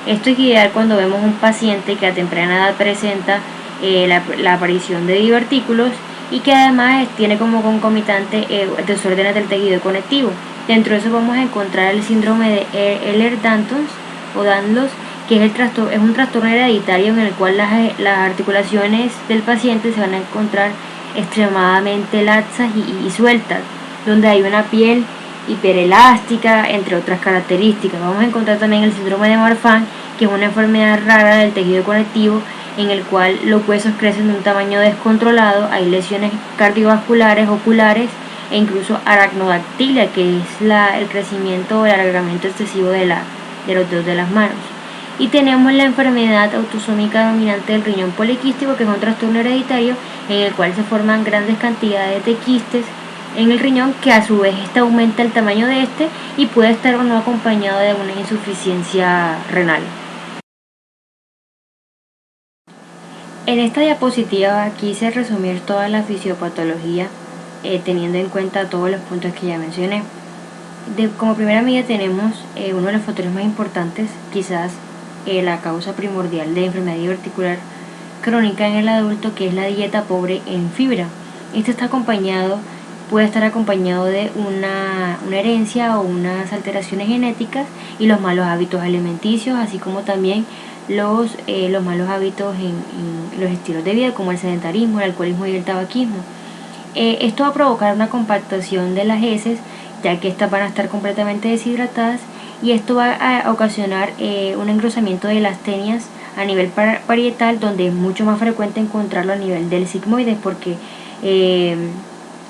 Esto es ideal cuando vemos un paciente que a temprana edad presenta la aparición de divertículos y que además tiene como concomitante desórdenes del tejido conectivo. Dentro de eso vamos a encontrar el síndrome de Ehlers-Danlos o Danlos, que es un trastorno hereditario en el cual las articulaciones del paciente se van a encontrar extremadamente laxas y sueltas, donde hay una piel hiperelástica, entre otras características. Vamos a encontrar también el síndrome de Marfan, que es una enfermedad rara del tejido conectivo, en el cual los huesos crecen de un tamaño descontrolado, hay lesiones cardiovasculares, oculares e incluso aracnodactilia, que es el crecimiento o el alargamiento excesivo de los dedos de las manos. Y tenemos la enfermedad autosómica dominante del riñón poliquístico, que es un trastorno hereditario en el cual se forman grandes cantidades de quistes en el riñón, que a su vez aumenta el tamaño de este y puede estar o no acompañado de una insuficiencia renal. En esta diapositiva quise resumir toda la fisiopatología teniendo en cuenta todos los puntos que ya mencioné. Como primera medida tenemos uno de los factores más importantes, quizás la causa primordial de enfermedad diverticular crónica en el adulto, que es la dieta pobre en fibra. Este puede estar acompañado de una herencia o unas alteraciones genéticas y los malos hábitos alimenticios, así como también los malos hábitos en los estilos de vida, como el sedentarismo, el alcoholismo y el tabaquismo. Esto va a provocar una compactación de las heces, ya que estas van a estar completamente deshidratadas, y esto va a ocasionar un engrosamiento de las tenias a nivel parietal, donde es mucho más frecuente encontrarlo a nivel del sigmoides, porque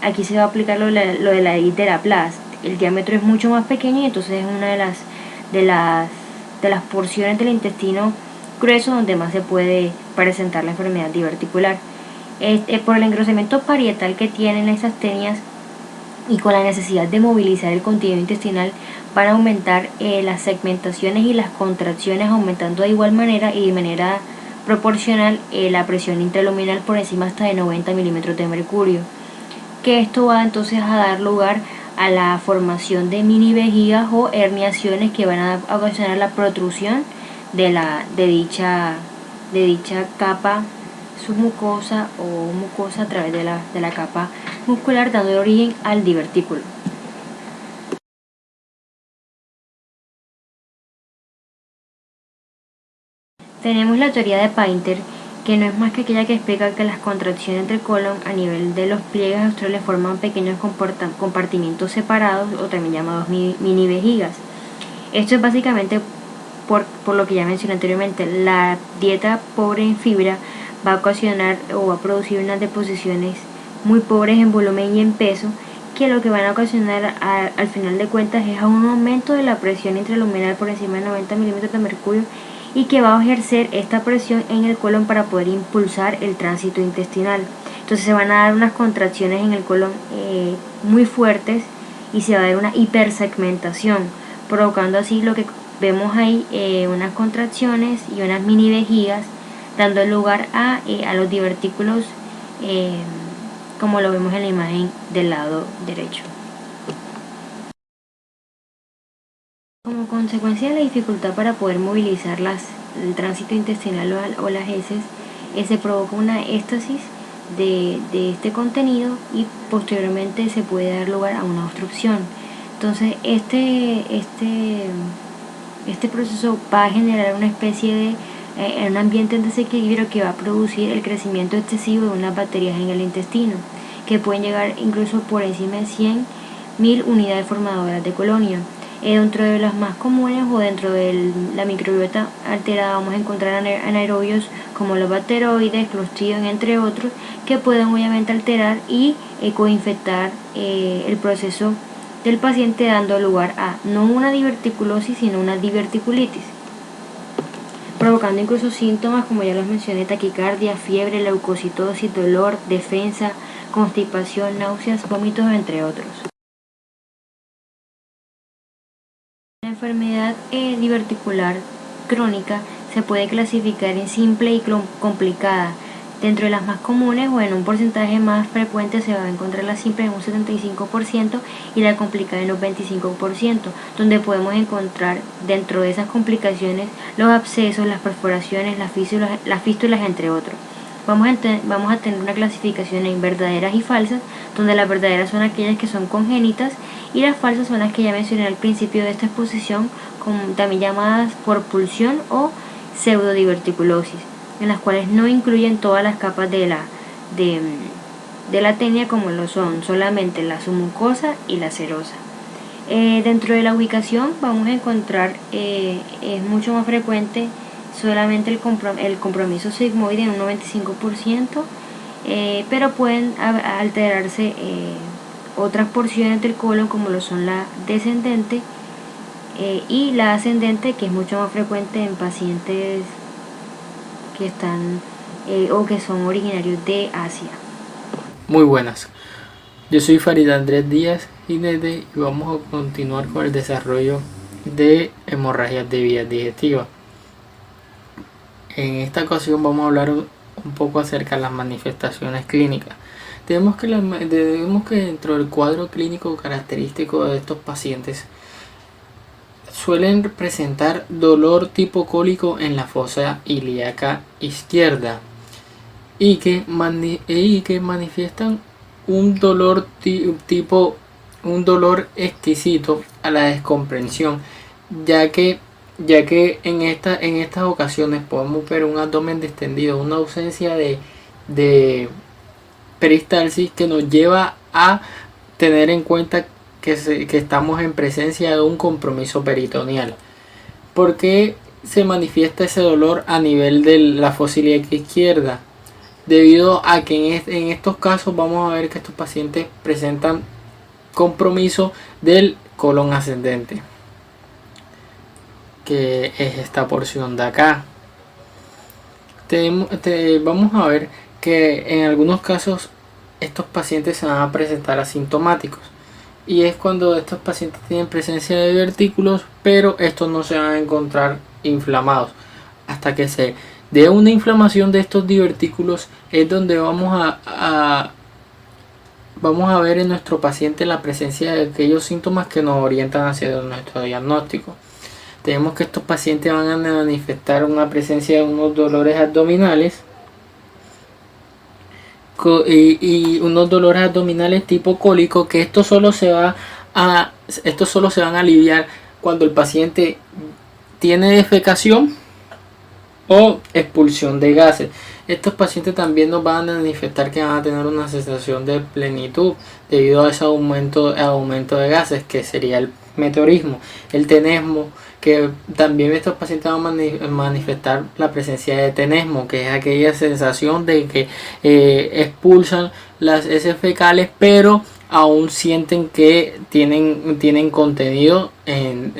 aquí se va a aplicar lo de la ley de Laplace. El diámetro es mucho más pequeño y entonces es una de las porciones del intestino grueso donde más se puede presentar la enfermedad diverticular. Por el engrosamiento parietal que tienen esas tenias y con la necesidad de movilizar el contenido intestinal, van a aumentar las segmentaciones y las contracciones, aumentando de igual manera y de manera proporcional la presión intraluminal por encima hasta de 90 milímetros de mercurio, que esto va entonces a dar lugar a la formación de mini vejigas o herniaciones que van a ocasionar la protrusión de dicha capa submucosa o mucosa a través de la capa muscular, dando origen al divertículo. Tenemos la teoría de Painter, que no es más que aquella que explica que las contracciones del colon a nivel de los pliegues australes forman pequeños compartimientos separados, o también llamados mini vejigas. Esto es básicamente por lo que ya mencioné anteriormente. La dieta pobre en fibra va a ocasionar o va a producir unas deposiciones muy pobres en volumen y en peso, que lo que van a ocasionar al final de cuentas es un aumento de la presión intraluminal por encima de 90 milímetros de mercurio, y que va a ejercer esta presión en el colon para poder impulsar el tránsito intestinal. Entonces se van a dar unas contracciones en el colon muy fuertes y se va a dar una hipersegmentación, provocando así lo que vemos ahí, unas contracciones y unas mini vejigas, dando lugar a los divertículos, como lo vemos en la imagen del lado derecho. Como consecuencia de la dificultad para poder movilizar las el tránsito intestinal o las heces, se provoca una éstasis de este contenido y posteriormente se puede dar lugar a una obstrucción. Entonces este proceso va a generar una especie de un ambiente en desequilibrio que va a producir el crecimiento excesivo de unas bacterias en el intestino, que pueden llegar incluso por encima de 100.000 unidades formadoras de colonia. Dentro de las más comunes o dentro de la microbiota alterada vamos a encontrar anaerobios como los bacteroides, Clostridium, entre otros, que pueden obviamente alterar y coinfectar el proceso del paciente, dando lugar a no una diverticulosis sino una diverticulitis, provocando incluso síntomas como ya los mencioné: taquicardia, fiebre, leucocitosis, dolor, defensa, constipación, náuseas, vómitos, entre otros. La enfermedad diverticular crónica se puede clasificar en simple y complicada. Dentro de las más comunes o en un porcentaje más frecuente se va a encontrar la simple en un 75% y la complicada en un 25%, donde podemos encontrar dentro de esas complicaciones los abscesos, las perforaciones, las fístulas, entre otros. Vamos a tener una clasificación en verdaderas y falsas, donde las verdaderas son aquellas que son congénitas y las falsas son las que ya mencioné al principio de esta exposición, también llamadas por pulsión o pseudodiverticulosis, en las cuales no incluyen todas las capas de la tenia, como lo son solamente la submucosa y la serosa. Dentro de la ubicación vamos a encontrar, es mucho más frecuente solamente el compromiso sigmoide en un 95%, pero pueden alterarse otras porciones del colon, como lo son la descendente y la ascendente, que es mucho más frecuente en pacientes que están o que son originarios de Asia. Muy buenas, yo soy Farid Andrés Díaz Jinete y vamos a continuar con el desarrollo de hemorragias de vías digestivas. En esta ocasión vamos a hablar un poco acerca de las manifestaciones clínicas. Debemos que dentro del cuadro clínico característico de estos pacientes suelen presentar dolor tipo cólico en la fosa ilíaca izquierda y que manifiestan un dolor un dolor exquisito a la descomprensión, ya que en estas ocasiones podemos ver un abdomen distendido, una ausencia de peristalsis, que nos lleva a tener en cuenta que estamos en presencia de un compromiso peritoneal. ¿Por qué se manifiesta ese dolor a nivel de la fosa ilíaca izquierda? Debido a que en estos casos vamos a ver que estos pacientes presentan compromiso del colon ascendente, que es esta porción de acá. Vamos a ver que en algunos casos estos pacientes se van a presentar asintomáticos, y es cuando estos pacientes tienen presencia de divertículos, pero estos no se van a encontrar inflamados. Hasta que se dé una inflamación de estos divertículos es donde vamos a ver en nuestro paciente la presencia de aquellos síntomas que nos orientan hacia nuestro diagnóstico. Tenemos que estos pacientes van a manifestar una presencia de unos dolores abdominales y unos dolores abdominales tipo cólico, que estos solo se van a aliviar cuando el paciente tiene defecación o expulsión de gases. Estos pacientes también nos van a manifestar que van a tener una sensación de plenitud debido a ese aumento de gases, que sería el meteorismo, el tenesmo, que también estos pacientes van a manifestar la presencia de tenesmo, que es aquella sensación de que expulsan las heces fecales, pero aún sienten que tienen contenido en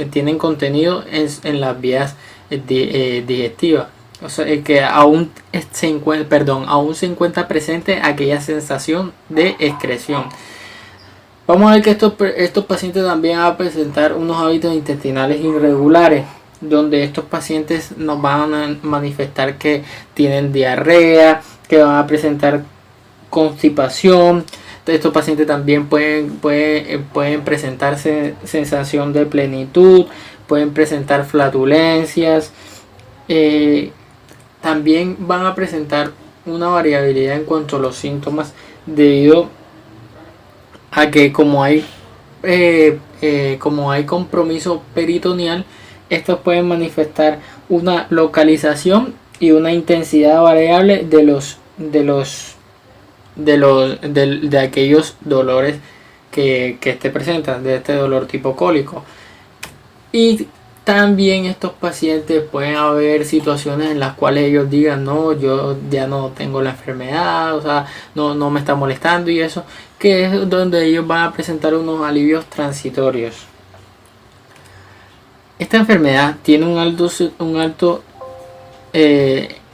las vías digestivas. O sea, que aún se encuentra presente aquella sensación de excreción. Vamos a ver que estos pacientes también van a presentar unos hábitos intestinales irregulares, donde estos pacientes nos van a manifestar que tienen diarrea, que van a presentar constipación. Estos pacientes también pueden presentar sensación de plenitud, pueden presentar flatulencias, También van a presentar una variabilidad en cuanto a los síntomas, debido a que como hay compromiso peritoneal, estos pueden manifestar una localización y una intensidad variable de aquellos dolores que este presentan, de este dolor tipo cólico. Y también estos pacientes pueden haber situaciones en las cuales ellos digan, no, yo ya no tengo la enfermedad, o sea, no me está molestando, y eso, que es donde ellos van a presentar unos alivios transitorios. Esta enfermedad tiene un alto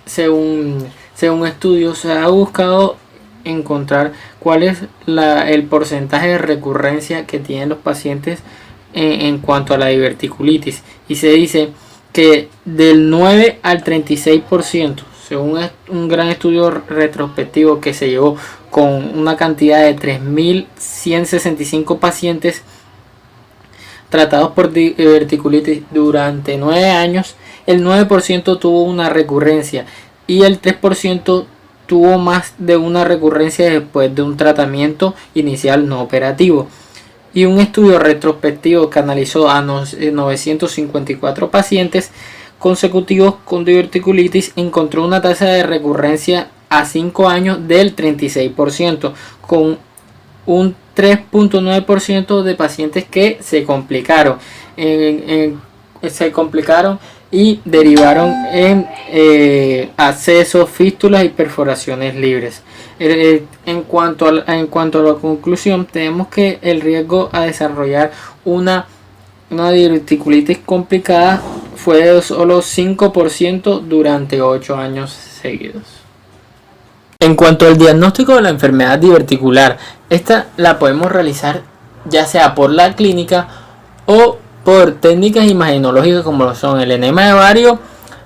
según estudios, se ha buscado encontrar cuál es el porcentaje de recurrencia que tienen los pacientes en cuanto a la diverticulitis, y se dice que del 9 al 36%, según un gran estudio retrospectivo que se llevó con una cantidad de 3.165 pacientes tratados por diverticulitis durante 9 años, el 9% tuvo una recurrencia y el 3% tuvo más de una recurrencia después de un tratamiento inicial no operativo. Y un estudio retrospectivo que analizó a 954 pacientes consecutivos con diverticulitis encontró una tasa de recurrencia a 5 años del 36%, con un 3.9% de pacientes que se complicaron y derivaron en abscesos, fístulas y perforaciones libres. En cuanto a la conclusión, tenemos que el riesgo a desarrollar una diverticulitis complicada fue de solo 5% durante 8 años seguidos. En cuanto al diagnóstico de la enfermedad diverticular, esta la podemos realizar ya sea por la clínica o por técnicas imagenológicas como lo son el enema de Vario,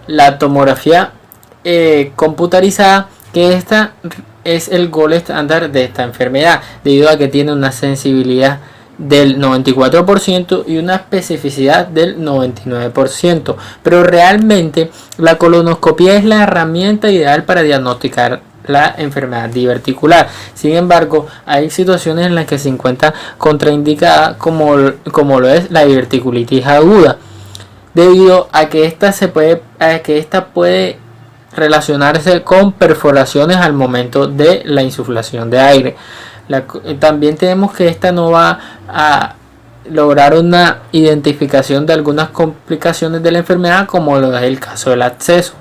la tomografía computarizada, que esta es el gold estándar de esta enfermedad, debido a que tiene una sensibilidad del 94% y una especificidad del 99%, pero realmente la colonoscopia es la herramienta ideal para diagnosticar la enfermedad diverticular. Sin embargo, hay situaciones en las que se encuentra contraindicada, como lo es la diverticulitis aguda, debido a que esta puede relacionarse con perforaciones al momento de la insuflación de aire. También tenemos que esta no va a lograr una identificación de algunas complicaciones de la enfermedad, como lo es el caso del absceso.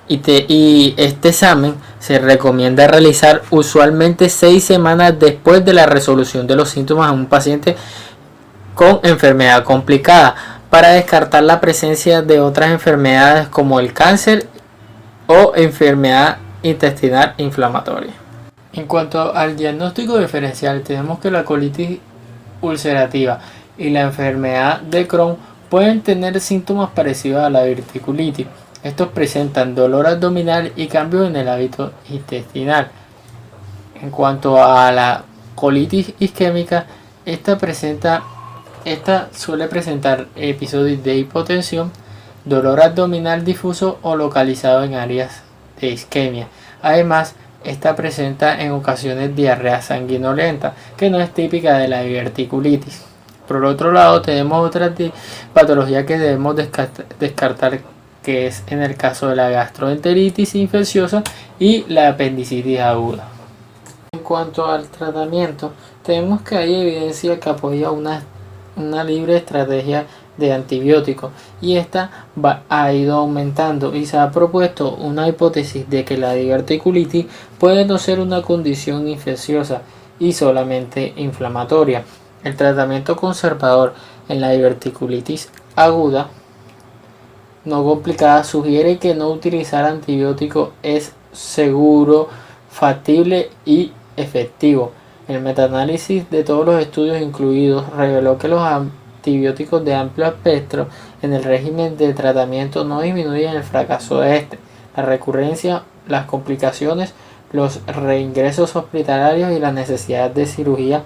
Y este examen se recomienda realizar usualmente 6 semanas después de la resolución de los síntomas en un paciente con enfermedad complicada, para descartar la presencia de otras enfermedades como el cáncer o enfermedad intestinal inflamatoria. En cuanto al diagnóstico diferencial, tenemos que la colitis ulcerativa y la enfermedad de Crohn pueden tener síntomas parecidos a la diverticulitis. Estos presentan dolor abdominal y cambios en el hábito intestinal. En cuanto a la colitis isquémica, esta suele presentar episodios de hipotensión, dolor abdominal difuso o localizado en áreas de isquemia. Además, esta presenta en ocasiones diarrea sanguinolenta, que no es típica de la diverticulitis. Por el otro lado, tenemos otra patología que debemos descartar, que es en el caso de la gastroenteritis infecciosa y la apendicitis aguda. En cuanto al tratamiento, tenemos que hay evidencia que apoya una libre estrategia de antibióticos, y esta ha ido aumentando, y se ha propuesto una hipótesis de que la diverticulitis puede no ser una condición infecciosa y solamente inflamatoria. El tratamiento conservador en la diverticulitis aguda no complicada sugiere que no utilizar antibióticos es seguro, factible y efectivo. El metaanálisis de todos los estudios incluidos reveló que los antibióticos de amplio espectro en el régimen de tratamiento no disminuyen el fracaso de este, la recurrencia, las complicaciones, los reingresos hospitalarios y la necesidad de cirugía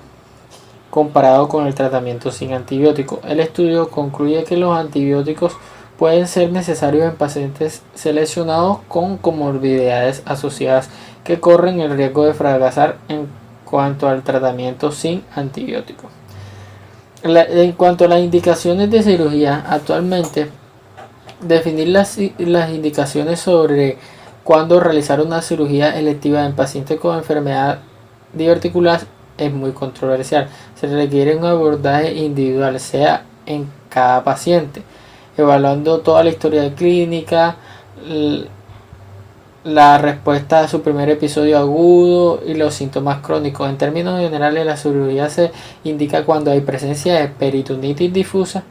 comparado con el tratamiento sin antibióticos. El estudio concluye que los antibióticos pueden ser necesarios en pacientes seleccionados con comorbilidades asociadas que corren el riesgo de fracasar en cuanto al tratamiento sin antibióticos. En cuanto a las indicaciones de cirugía, actualmente definir las indicaciones sobre cuándo realizar una cirugía electiva en pacientes con enfermedad diverticular es muy controversial. Se requiere un abordaje individual, sea en cada paciente, evaluando toda la historia clínica, la respuesta a su primer episodio agudo y los síntomas crónicos. En términos generales, la cirugía se indica cuando hay presencia de peritonitis difusa,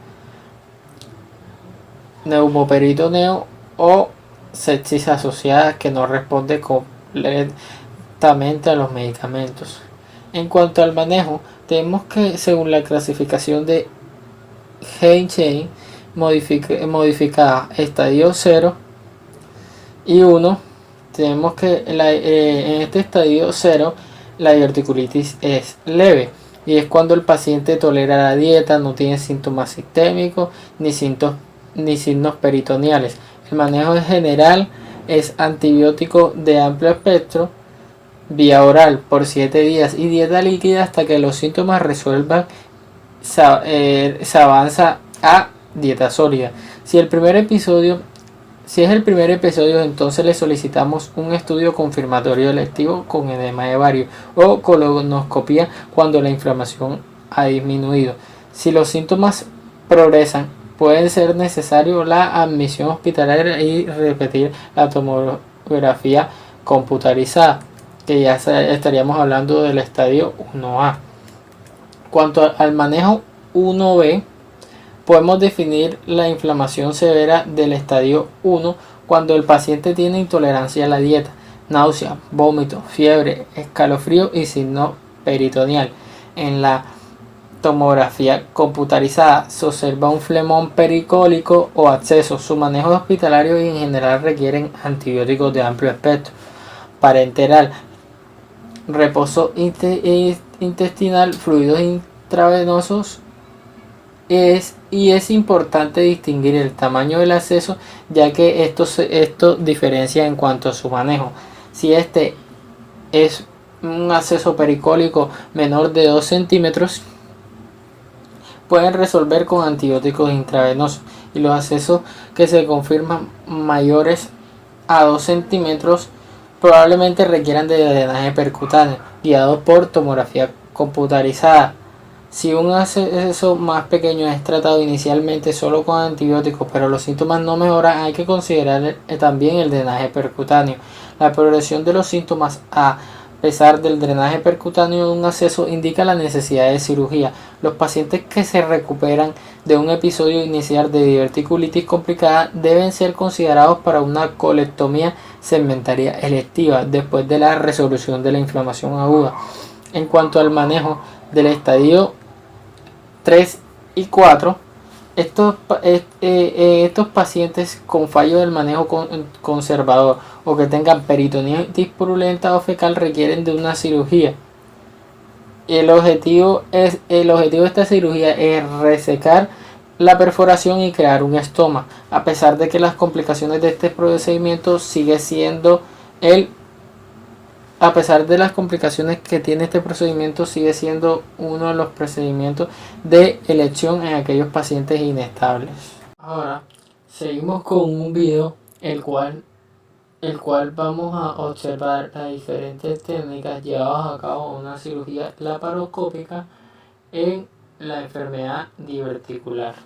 neumoperitoneo o sepsis asociada que no responde completamente a los medicamentos. En cuanto al manejo, tenemos que, según la clasificación de Heinz modificada estadio 0 y 1, tenemos que en este estadio 0 la diverticulitis es leve y es cuando el paciente tolera la dieta, no tiene síntomas sistémicos ni signos peritoneales. El manejo en general es antibiótico de amplio espectro, vía oral por 7 días y dieta líquida hasta que los síntomas resuelvan. Se avanza a dieta sólida. Si es el primer episodio, entonces le solicitamos un estudio confirmatorio electivo con edema de vario o colonoscopia cuando la inflamación ha disminuido. Si los síntomas progresan, puede ser necesario la admisión hospitalaria y repetir la tomografía computarizada, que ya estaríamos hablando del estadio 1A. Cuanto al manejo 1B, podemos definir la inflamación severa del estadio 1 cuando el paciente tiene intolerancia a la dieta, náusea, vómito, fiebre, escalofrío y signo peritoneal. En la tomografía computarizada se observa un flemón pericólico o absceso. Su manejo hospitalario y en general requieren antibióticos de amplio espectro. Parenteral, reposo intestinal, fluidos intravenosos. Es importante distinguir el tamaño del absceso, ya que esto diferencia en cuanto a su manejo. Si este es un absceso pericólico menor de 2 centímetros, pueden resolver con antibióticos intravenosos, y los abscesos que se confirman mayores a 2 centímetros probablemente requieran de drenaje percutáneo guiados por tomografía computarizada. Si un absceso más pequeño es tratado inicialmente solo con antibióticos, pero los síntomas no mejoran, hay que considerar también el drenaje percutáneo. La progresión de los síntomas a pesar del drenaje percutáneo de un absceso indica la necesidad de cirugía. Los pacientes que se recuperan de un episodio inicial de diverticulitis complicada deben ser considerados para una colectomía segmentaria electiva después de la resolución de la inflamación aguda. En cuanto al manejo del estadio 3 y 4, estos pacientes con fallo del manejo conservador o que tengan peritonitis purulenta o fecal requieren de una cirugía. El objetivo de esta cirugía es resecar la perforación y crear un estoma, a pesar de que las complicaciones de este procedimiento sigue siendo a pesar de las complicaciones que tiene este procedimiento, sigue siendo uno de los procedimientos de elección en aquellos pacientes inestables. Ahora seguimos con un video el cual vamos a observar las diferentes técnicas llevadas a cabo en una cirugía laparoscópica en la enfermedad diverticular.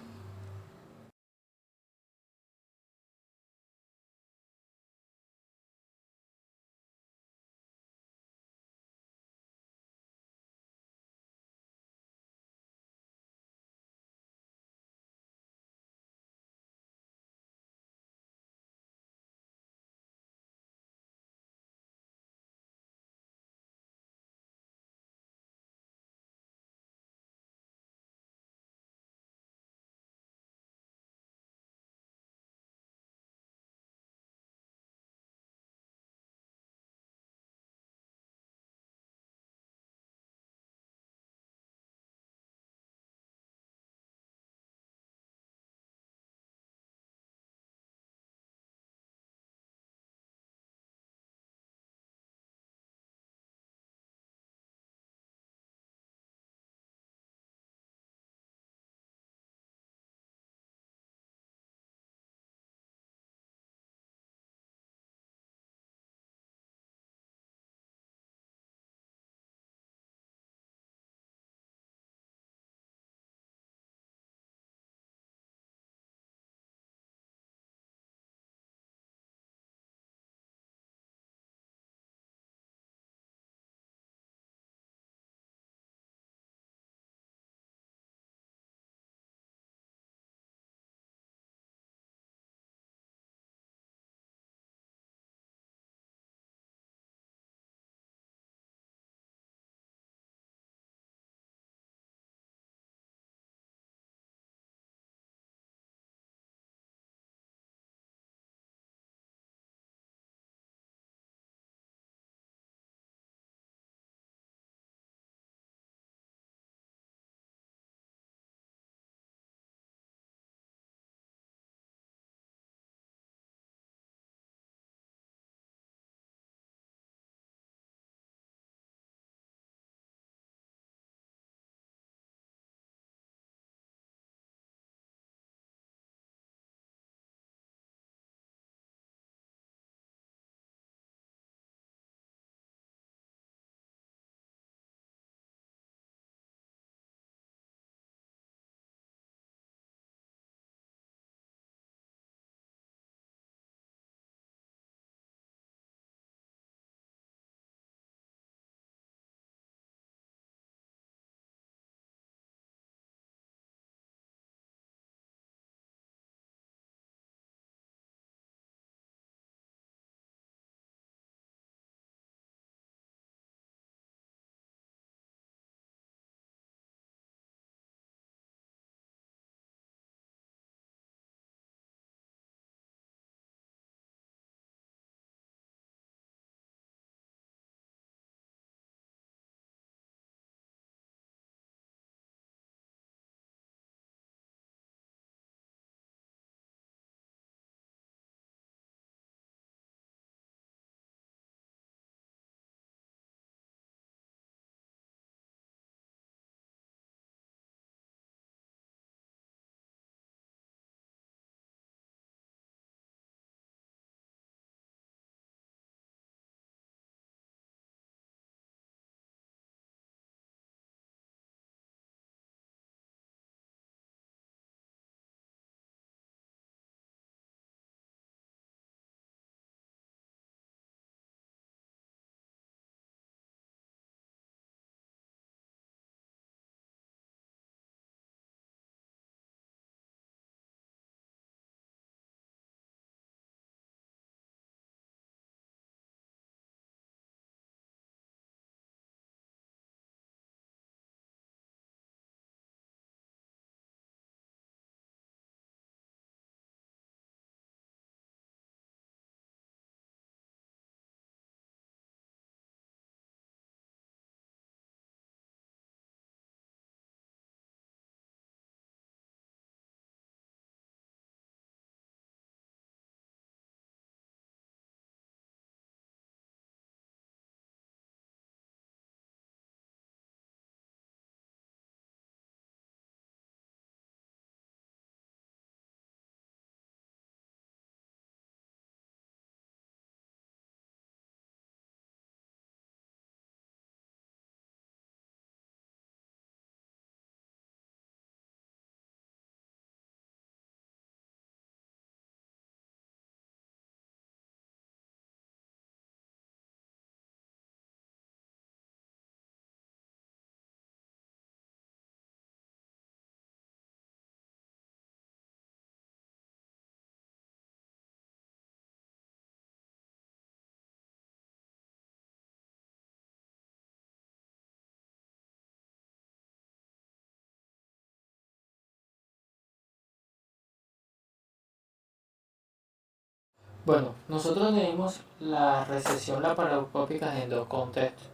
Bueno, nosotros tenemos la recesión laparoscópica en dos contextos.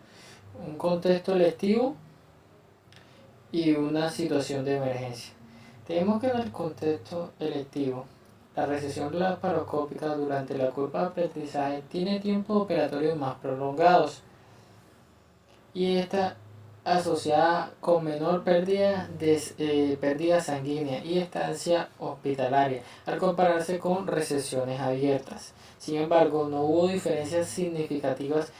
Un contexto electivo y una situación de emergencia. Tenemos que en el contexto electivo, la recesión laparoscópica durante la curva de aprendizaje tiene tiempos operatorios más prolongados y está asociada con menor pérdida sanguínea y estancia hospitalaria al compararse con recesiones abiertas. Sin embargo, no hubo diferencias significativas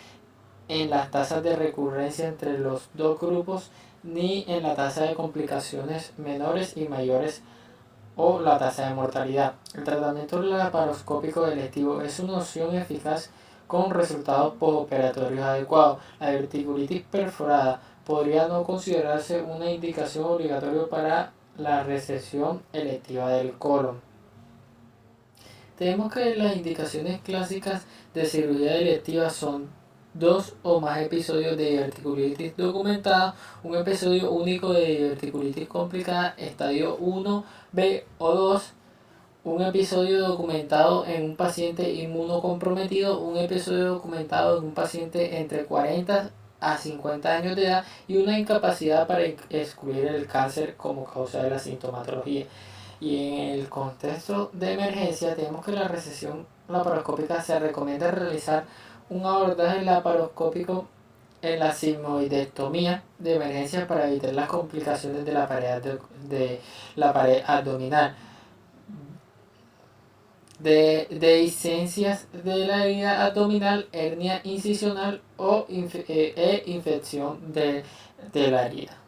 en las tasas de recurrencia entre los dos grupos ni en la tasa de complicaciones menores y mayores o la tasa de mortalidad. El tratamiento laparoscópico electivo es una opción eficaz con resultados postoperatorios adecuados. La diverticulitis perforada podría no considerarse una indicación obligatoria para la resección electiva del colon. Tenemos que las indicaciones clásicas de cirugía electiva son dos o más episodios de diverticulitis documentada, un episodio único de diverticulitis complicada, estadio 1, B o 2, un episodio documentado en un paciente inmunocomprometido, un episodio documentado en un paciente entre 40 a 50 años de edad y una incapacidad para excluir el cáncer como causa de la sintomatología. Y en el contexto de emergencia tenemos que la resección laparoscópica se recomienda realizar un abordaje laparoscópico en la sigmoidectomía de emergencia para evitar las complicaciones de la pared abdominal, de dehiscencias de la herida abdominal, hernia incisional o infección de la herida.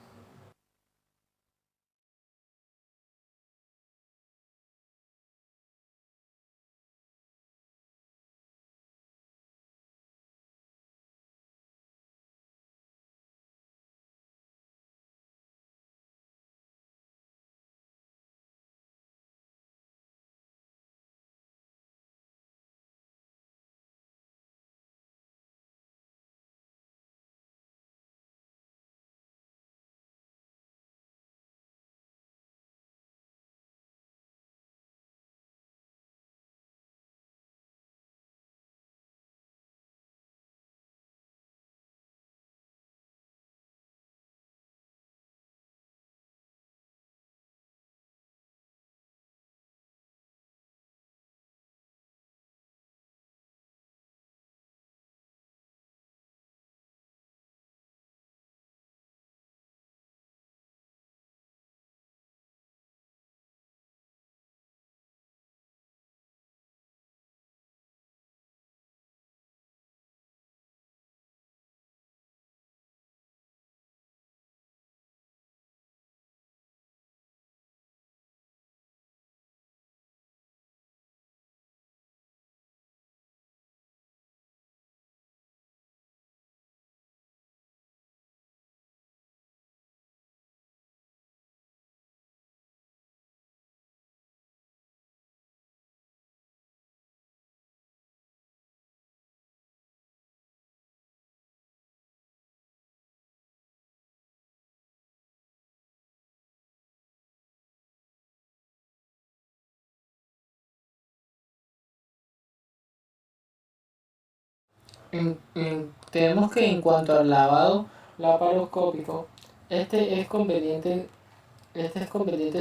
Tenemos que en cuanto al lavado laparoscópico, este es conveniente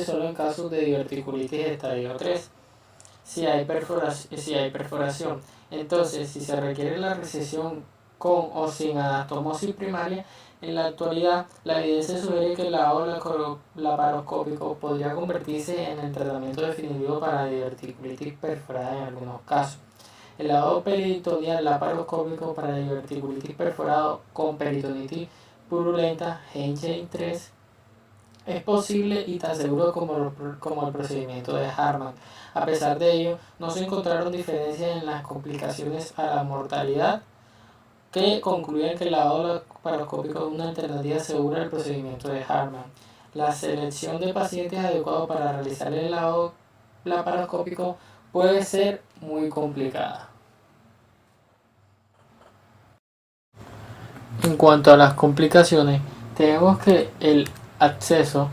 solo en casos de diverticulitis estadio 3, si hay perforación. Entonces, si se requiere la resección con o sin anastomosis primaria, en la actualidad la evidencia sugiere que el lavado laparoscópico podría convertirse en el tratamiento definitivo para diverticulitis perforada en algunos casos. El lavado peritoneal laparoscópico para diverticulitis perforado con peritonitis purulenta Henshey 3 es posible y tan seguro como el procedimiento de Hartmann. A pesar de ello, no se encontraron diferencias en las complicaciones a la mortalidad que concluyen que el lavado laparoscópico es una alternativa segura al procedimiento de Hartmann. La selección de pacientes adecuados para realizar el lavado laparoscópico puede ser muy complicada. En cuanto a las complicaciones, tenemos que el absceso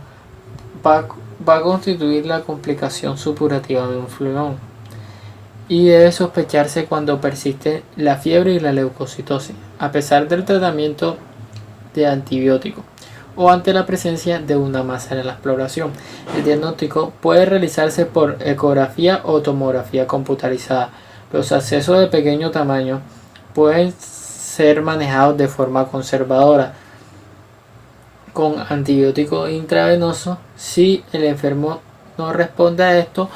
va a constituir la complicación supurativa de un fluidón. y debe sospecharse cuando persiste la fiebre y la leucocitosis, a pesar del tratamiento de antibiótico o ante la presencia de una masa en la exploración. El diagnóstico puede realizarse por ecografía o tomografía computarizada. Los accesos de pequeño tamaño pueden ser manejados de forma conservadora con antibiótico intravenoso. Si el enfermo no responde a esto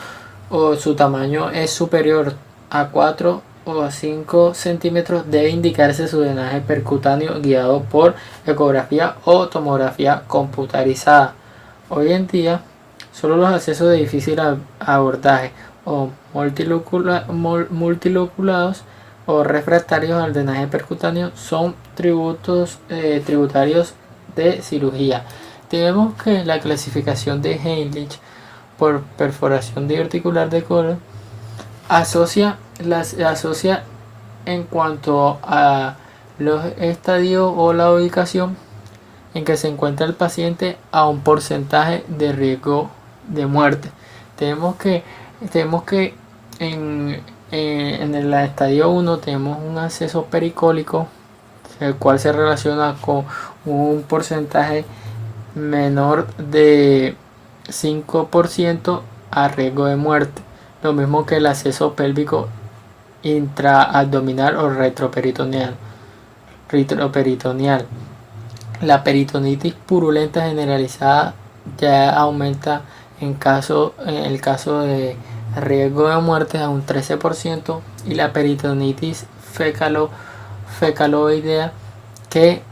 o su tamaño es superior a 4 o a 5 centímetros, debe indicarse su drenaje percutáneo guiado por ecografía o tomografía computarizada. Hoy en día, solo los accesos de difícil abordaje o multiloculados o refractarios al drenaje percutáneo son tributarios de cirugía. Tenemos que la clasificación de Heinrich por perforación diverticular de colon asocia en cuanto a los estadios o la ubicación en que se encuentra el paciente a un porcentaje de riesgo de muerte. Tenemos que en el estadio 1 tenemos un acceso pericólico, el cual se relaciona con un porcentaje menor de 5% a riesgo de muerte, lo mismo que el acceso pélvico intraabdominal o retroperitoneal. La peritonitis purulenta generalizada ya aumenta en el caso de riesgo de muerte a un 13%, y la peritonitis fecaloidea que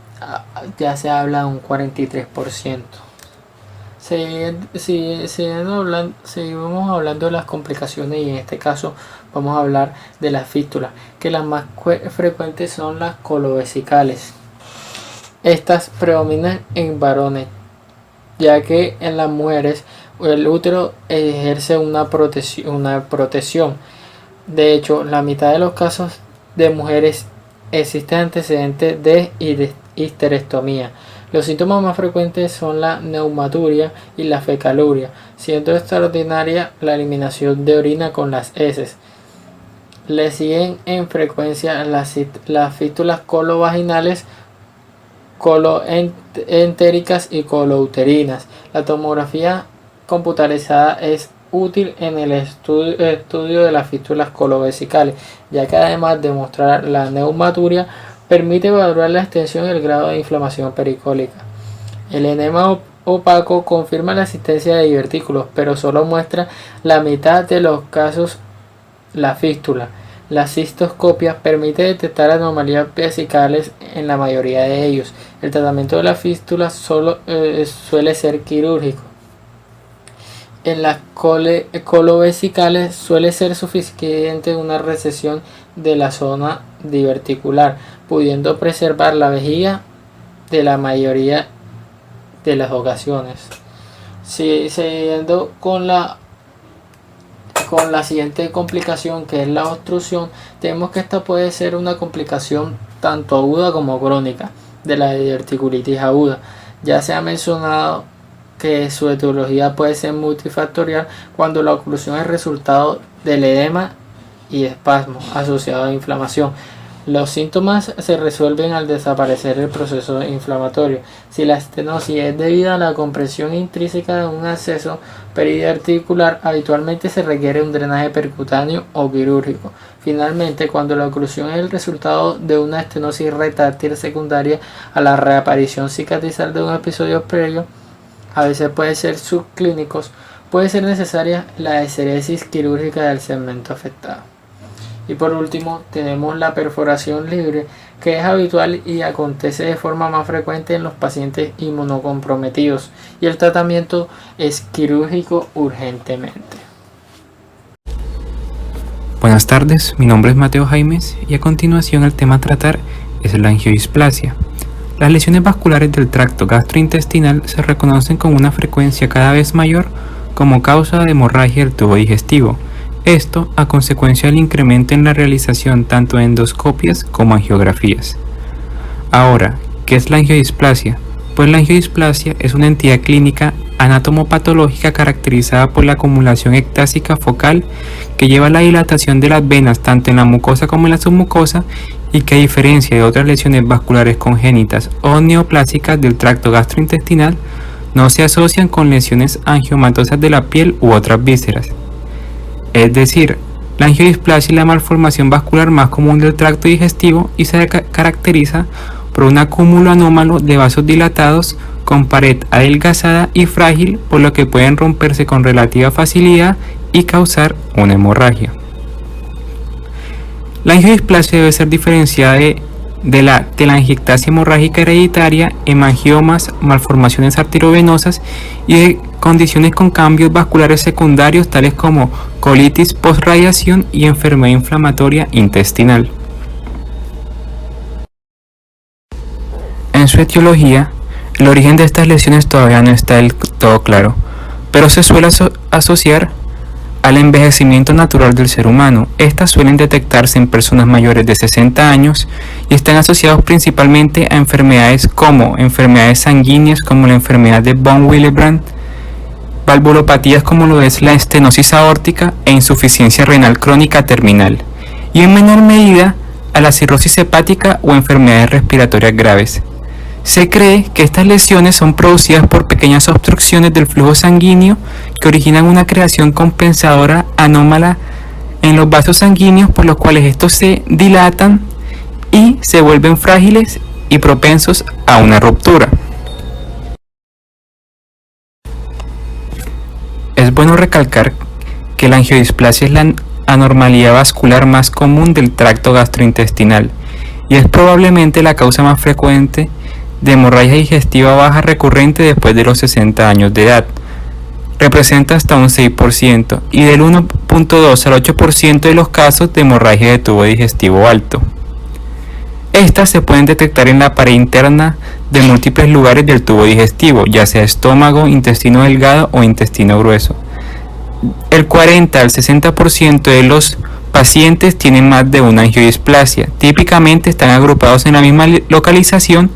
ya se habla de un 43%. Seguimos hablando de las complicaciones, y en este caso vamos a hablar de las fístulas, que las más frecuentes son las colovesicales. Estas predominan en varones, ya que en las mujeres el útero ejerce una protección. De hecho, la mitad de los casos de mujeres existen antecedentes de histerectomía. Los síntomas más frecuentes son la neumaturia y la fecaluria, siendo extraordinaria la eliminación de orina con las heces. Le siguen en frecuencia las fístulas colovaginales, coloentéricas y colouterinas. La tomografía computarizada es útil en el estudio de las fístulas colovesicales, ya que además de mostrar la neumaturia, permite evaluar la extensión y el grado de inflamación pericólica. El enema opaco confirma la existencia de divertículos, pero solo muestra la mitad de los casos la fístula. La cistoscopia permite detectar anomalías vesicales en la mayoría de ellos. El tratamiento de la fístula suele ser quirúrgico. En las colovesicales suele ser suficiente una recesión de la zona diverticular, pudiendo preservar la vejiga de la mayoría de las ocasiones. Siguiendo con la siguiente complicación, que es la obstrucción, tenemos que esta puede ser una complicación tanto aguda como crónica de la diverticulitis aguda. Ya se ha mencionado que su etiología puede ser multifactorial cuando la oclusión es resultado del edema y espasmo asociado a inflamación. Los síntomas se resuelven al desaparecer el proceso inflamatorio. Si la estenosis es debida a la compresión intrínseca de un acceso periarticular, habitualmente se requiere un drenaje percutáneo o quirúrgico. Finalmente, cuando la oclusión es el resultado de una estenosis retráctil secundaria a la reaparición cicatrizal de un episodio previo, a veces pueden ser subclínicos, puede ser necesaria la exeresis quirúrgica del segmento afectado. Y por último tenemos la perforación libre, que es habitual y acontece de forma más frecuente en los pacientes inmunocomprometidos, y el tratamiento es quirúrgico urgentemente. Buenas tardes, mi nombre es Mateo Jaimes y a continuación el tema a tratar es la angiodisplasia. Las lesiones vasculares del tracto gastrointestinal se reconocen con una frecuencia cada vez mayor como causa de hemorragia del tubo digestivo. Esto a consecuencia del incremento en la realización tanto de endoscopias como angiografías. Ahora, ¿qué es la angiodisplasia? Pues la angiodisplasia es una entidad clínica anatomopatológica caracterizada por la acumulación ectásica focal que lleva a la dilatación de las venas tanto en la mucosa como en la submucosa y que, a diferencia de otras lesiones vasculares congénitas o neoplásicas del tracto gastrointestinal, no se asocian con lesiones angiomatosas de la piel u otras vísceras. Es decir, la angiodisplasia es la malformación vascular más común del tracto digestivo y se caracteriza por un acúmulo anómalo de vasos dilatados con pared adelgazada y frágil, por lo que pueden romperse con relativa facilidad y causar una hemorragia. La angiodisplasia debe ser diferenciada de la telangiectasia hemorrágica hereditaria, hemangiomas, malformaciones arteriovenosas y de condiciones con cambios vasculares secundarios tales como colitis postradiación y enfermedad inflamatoria intestinal. En su etiología, el origen de estas lesiones todavía no está del todo claro, pero se suele asociar al envejecimiento natural del ser humano. Estas suelen detectarse en personas mayores de 60 años y están asociados principalmente a enfermedades como enfermedades sanguíneas como la enfermedad de von Willebrand, valvulopatías como lo es la estenosis aórtica e insuficiencia renal crónica terminal, y en menor medida a la cirrosis hepática o enfermedades respiratorias graves. Se cree que estas lesiones son producidas por pequeñas obstrucciones del flujo sanguíneo que originan una creación compensadora anómala en los vasos sanguíneos, por los cuales estos se dilatan y se vuelven frágiles y propensos a una ruptura. Es bueno recalcar que la angiodisplasia es la anormalidad vascular más común del tracto gastrointestinal y es probablemente la causa más frecuente de hemorragia digestiva baja recurrente después de los 60 años de edad. Representa hasta un 6% y del 1.2 al 8% de los casos de hemorragia de tubo digestivo alto. Estas se pueden detectar en la pared interna de múltiples lugares del tubo digestivo, ya sea estómago, intestino delgado o intestino grueso. El 40 al 60% de los pacientes tienen más de una angiodisplasia. Típicamente están agrupados en la misma localización,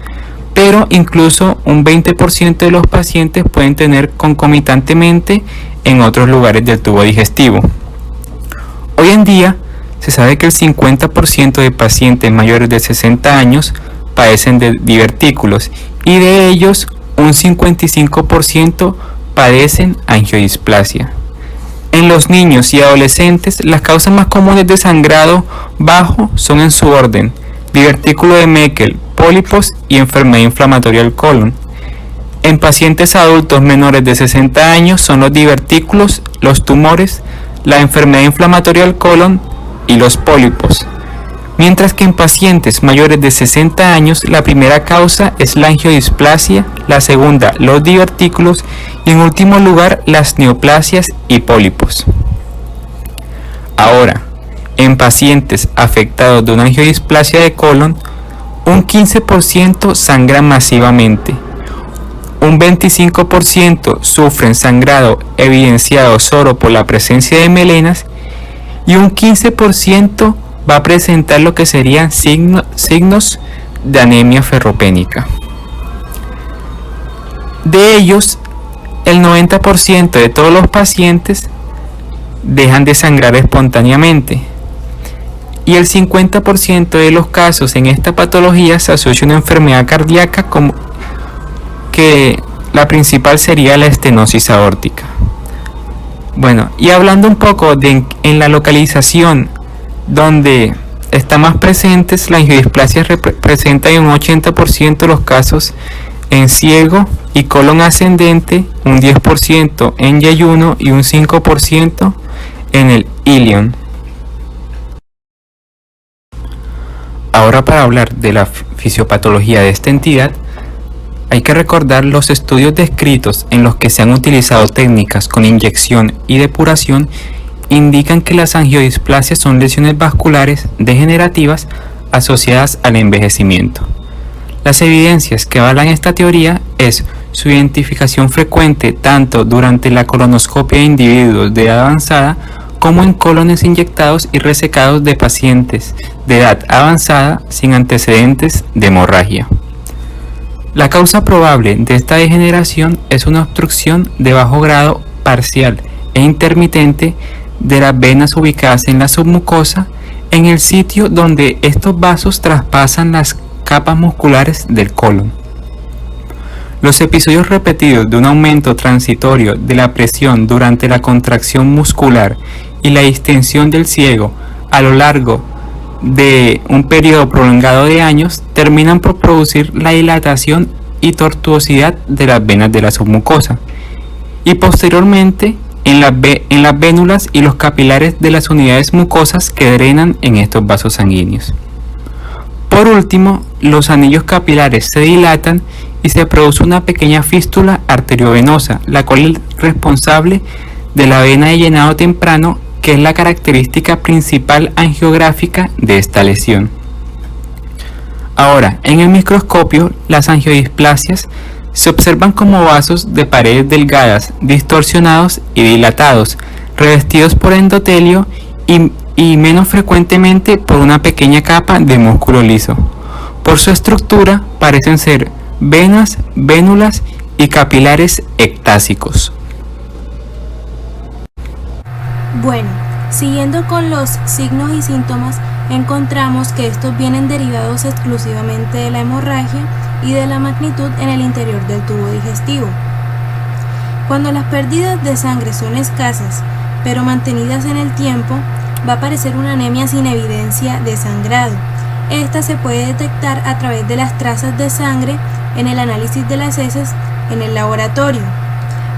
pero incluso un 20% de los pacientes pueden tener concomitantemente en otros lugares del tubo digestivo. Hoy en día se sabe que el 50% de pacientes mayores de 60 años padecen de divertículos y de ellos un 55% padecen angiodisplasia. En los niños y adolescentes, las causas más comunes de sangrado bajo son en su orden: divertículo de Meckel, pólipos y enfermedad inflamatoria del colon. En pacientes adultos menores de 60 años son los divertículos, los tumores, la enfermedad inflamatoria del colon y los pólipos. Mientras que en pacientes mayores de 60 años la primera causa es la angiodisplasia, la segunda los divertículos y en último lugar las neoplasias y pólipos. Ahora, en pacientes afectados de una angiodisplasia de colon, un 15% sangran masivamente, un 25% sufren sangrado evidenciado solo por la presencia de melenas y un 15% va a presentar lo que serían signos de anemia ferropénica. De ellos, el 90% de todos los pacientes dejan de sangrar espontáneamente y el 50% de los casos en esta patología se asocia a una enfermedad cardíaca, como que la principal sería la estenosis aórtica. Bueno, y hablando un poco de en la localización donde está más presentes, la angiodisplasia representa en un 80% de los casos en ciego y colon ascendente, un 10% en yeyuno y un 5% en el ilion. Ahora, para hablar de la fisiopatología de esta entidad, hay que recordar los estudios descritos en los que se han utilizado técnicas con inyección y depuración indican que las angiodisplasias son lesiones vasculares degenerativas asociadas al envejecimiento. Las evidencias que avalan esta teoría es su identificación frecuente tanto durante la colonoscopia de individuos de edad avanzada como en colones inyectados y resecados de pacientes de edad avanzada sin antecedentes de hemorragia. La causa probable de esta degeneración es una obstrucción de bajo grado parcial e intermitente de las venas ubicadas en la submucosa, en el sitio donde estos vasos traspasan las capas musculares del colon. Los episodios repetidos de un aumento transitorio de la presión durante la contracción muscular y la distensión del ciego a lo largo de un periodo prolongado de años terminan por producir la dilatación y tortuosidad de las venas de la submucosa y posteriormente en las vénulas y los capilares de las unidades mucosas que drenan en estos vasos sanguíneos. Por último, los anillos capilares se dilatan y se produce una pequeña fístula arteriovenosa, la cual es responsable de la vena de llenado temprano, que es la característica principal angiográfica de esta lesión. Ahora, en el microscopio, las angiodisplasias se observan como vasos de paredes delgadas, distorsionados y dilatados, revestidos por endotelio y menos frecuentemente por una pequeña capa de músculo liso. Por su estructura parecen ser venas, vénulas y capilares ectásicos. Bueno, siguiendo con los signos y síntomas, encontramos que estos vienen derivados exclusivamente de la hemorragia y de la magnitud en el interior del tubo digestivo. Cuando las pérdidas de sangre son escasas, pero mantenidas en el tiempo, va a aparecer una anemia sin evidencia de sangrado. Esta se puede detectar a través de las trazas de sangre en el análisis de las heces en el laboratorio.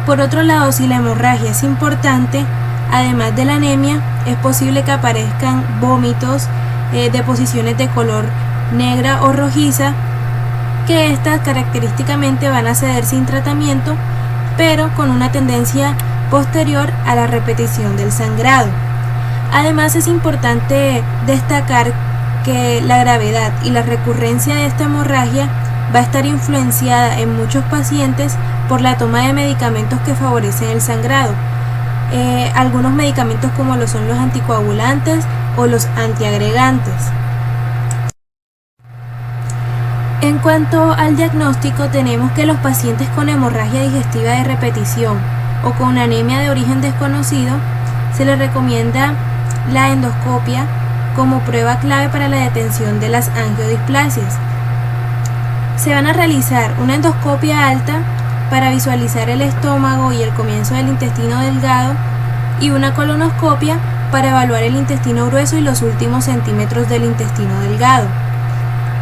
Por otro lado, si la hemorragia es importante, además de la anemia, es posible que aparezcan vómitos, deposiciones de color negra o rojiza, que estas característicamente van a ceder sin tratamiento, pero con una tendencia posterior a la repetición del sangrado. Además, es importante destacar que la gravedad y la recurrencia de esta hemorragia va a estar influenciada en muchos pacientes por la toma de medicamentos que favorecen el sangrado. Algunos medicamentos como lo son los anticoagulantes o los antiagregantes. En cuanto al diagnóstico, tenemos que los pacientes con hemorragia digestiva de repetición o con anemia de origen desconocido se les recomienda la endoscopia como prueba clave para la detención de las angiodisplasias. Se van a realizar una endoscopia alta para visualizar el estómago y el comienzo del intestino delgado y una colonoscopia para evaluar el intestino grueso y los últimos centímetros del intestino delgado.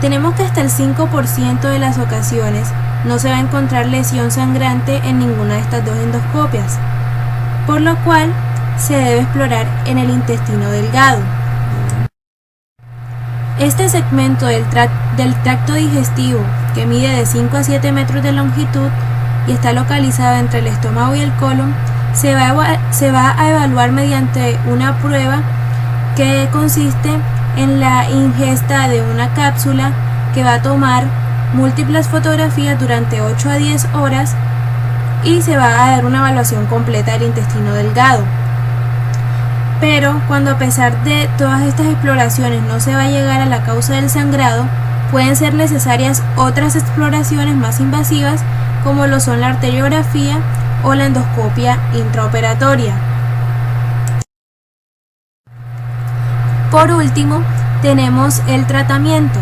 Tenemos que hasta el 5% de las ocasiones no se va a encontrar lesión sangrante en ninguna de estas dos endoscopias, por lo cual se debe explorar en el intestino delgado. Este segmento del tracto digestivo, que mide de 5 a 7 metros de longitud y está localizado entre el estómago y el colon, se va a evaluar mediante una prueba que consiste en la ingesta de una cápsula que va a tomar múltiples fotografías durante 8 a 10 horas y se va a dar una evaluación completa del intestino delgado. Pero cuando a pesar de todas estas exploraciones no se va a llegar a la causa del sangrado, pueden ser necesarias otras exploraciones más invasivas como lo son la arteriografía o la endoscopia intraoperatoria. Por último, tenemos el tratamiento,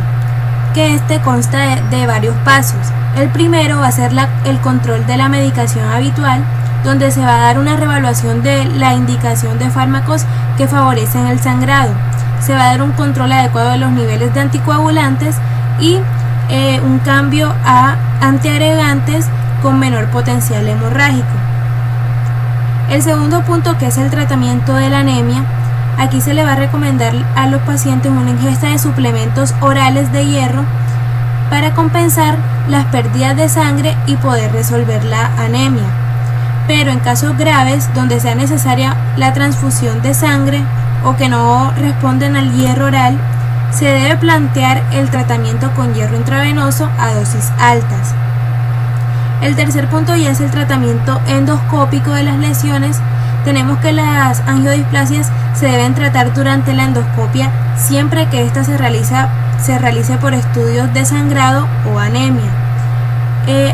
que consta de varios pasos. El primero va a ser el control de la medicación habitual, donde se va a dar una reevaluación de la indicación de fármacos que favorecen el sangrado. Se va a dar un control adecuado de los niveles de anticoagulantes y un cambio a antiagregantes con menor potencial hemorrágico. El segundo punto, que es el tratamiento de la anemia, aquí se le va a recomendar a los pacientes una ingesta de suplementos orales de hierro para compensar las pérdidas de sangre y poder resolver la anemia. Pero en casos graves, donde sea necesaria la transfusión de sangre o que no responden al hierro oral, se debe plantear el tratamiento con hierro intravenoso a dosis altas. El tercer punto ya es el tratamiento endoscópico de las lesiones. Tenemos que las angiodisplasias se deben tratar durante la endoscopia siempre que ésta se realice por estudios de sangrado o anemia.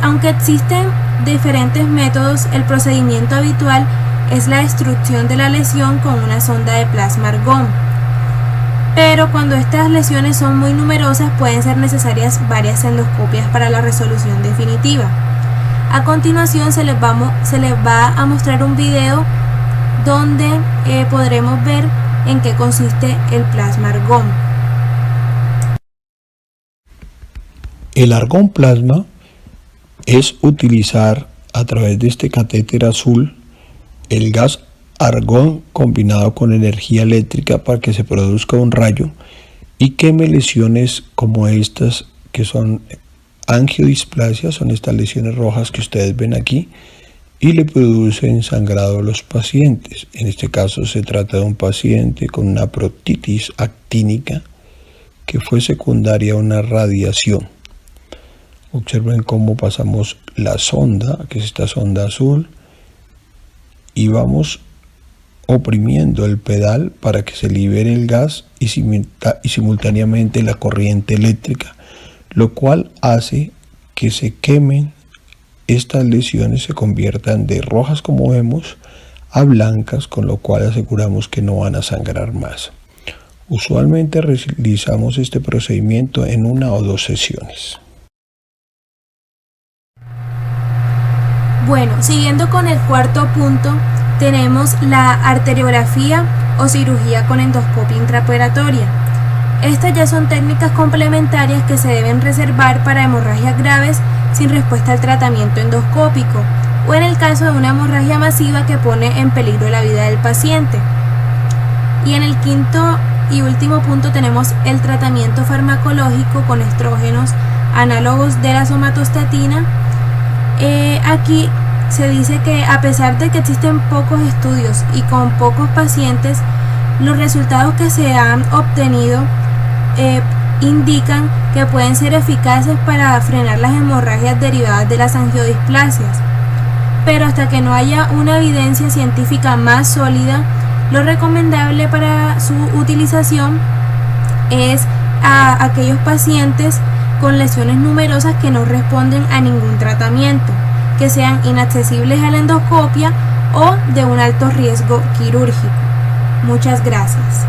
Aunque existen diferentes métodos, el procedimiento habitual es la destrucción de la lesión con una sonda de plasma argón. Pero cuando estas lesiones son muy numerosas pueden ser necesarias varias endoscopias para la resolución definitiva. A continuación se les va a mostrar un video donde podremos ver en qué consiste el plasma argón. El argón plasma es utilizar a través de este catéter azul el gas argón combinado con energía eléctrica para que se produzca un rayo y queme lesiones como estas que son angiodisplasias, son estas lesiones rojas que ustedes ven aquí, y le producen sangrado a los pacientes. En este caso se trata de un paciente con una proctitis actínica que fue secundaria a una radiación. Observen cómo pasamos la sonda, que es esta sonda azul, y vamos oprimiendo el pedal para que se libere el gas y simultáneamente la corriente eléctrica, lo cual hace que se quemen estas lesiones, se conviertan de rojas como vemos a blancas, con lo cual aseguramos que no van a sangrar más. Usualmente realizamos este procedimiento en 1 o 2 sesiones. Bueno, siguiendo con el cuarto punto, tenemos la arteriografía o cirugía con endoscopia intraoperatoria. Estas ya son técnicas complementarias que se deben reservar para hemorragias graves sin respuesta al tratamiento endoscópico o en el caso de una hemorragia masiva que pone en peligro la vida del paciente. Y en el quinto y último punto tenemos el tratamiento farmacológico con estrógenos análogos de la somatostatina. Aquí se dice que a pesar de que existen pocos estudios y con pocos pacientes, los resultados que se han obtenido indican que pueden ser eficaces para frenar las hemorragias derivadas de las angiodisplasias. Pero hasta que no haya una evidencia científica más sólida, lo recomendable para su utilización es a aquellos pacientes con lesiones numerosas que no responden a ningún tratamiento, que sean inaccesibles a la endoscopia o de un alto riesgo quirúrgico. Muchas gracias.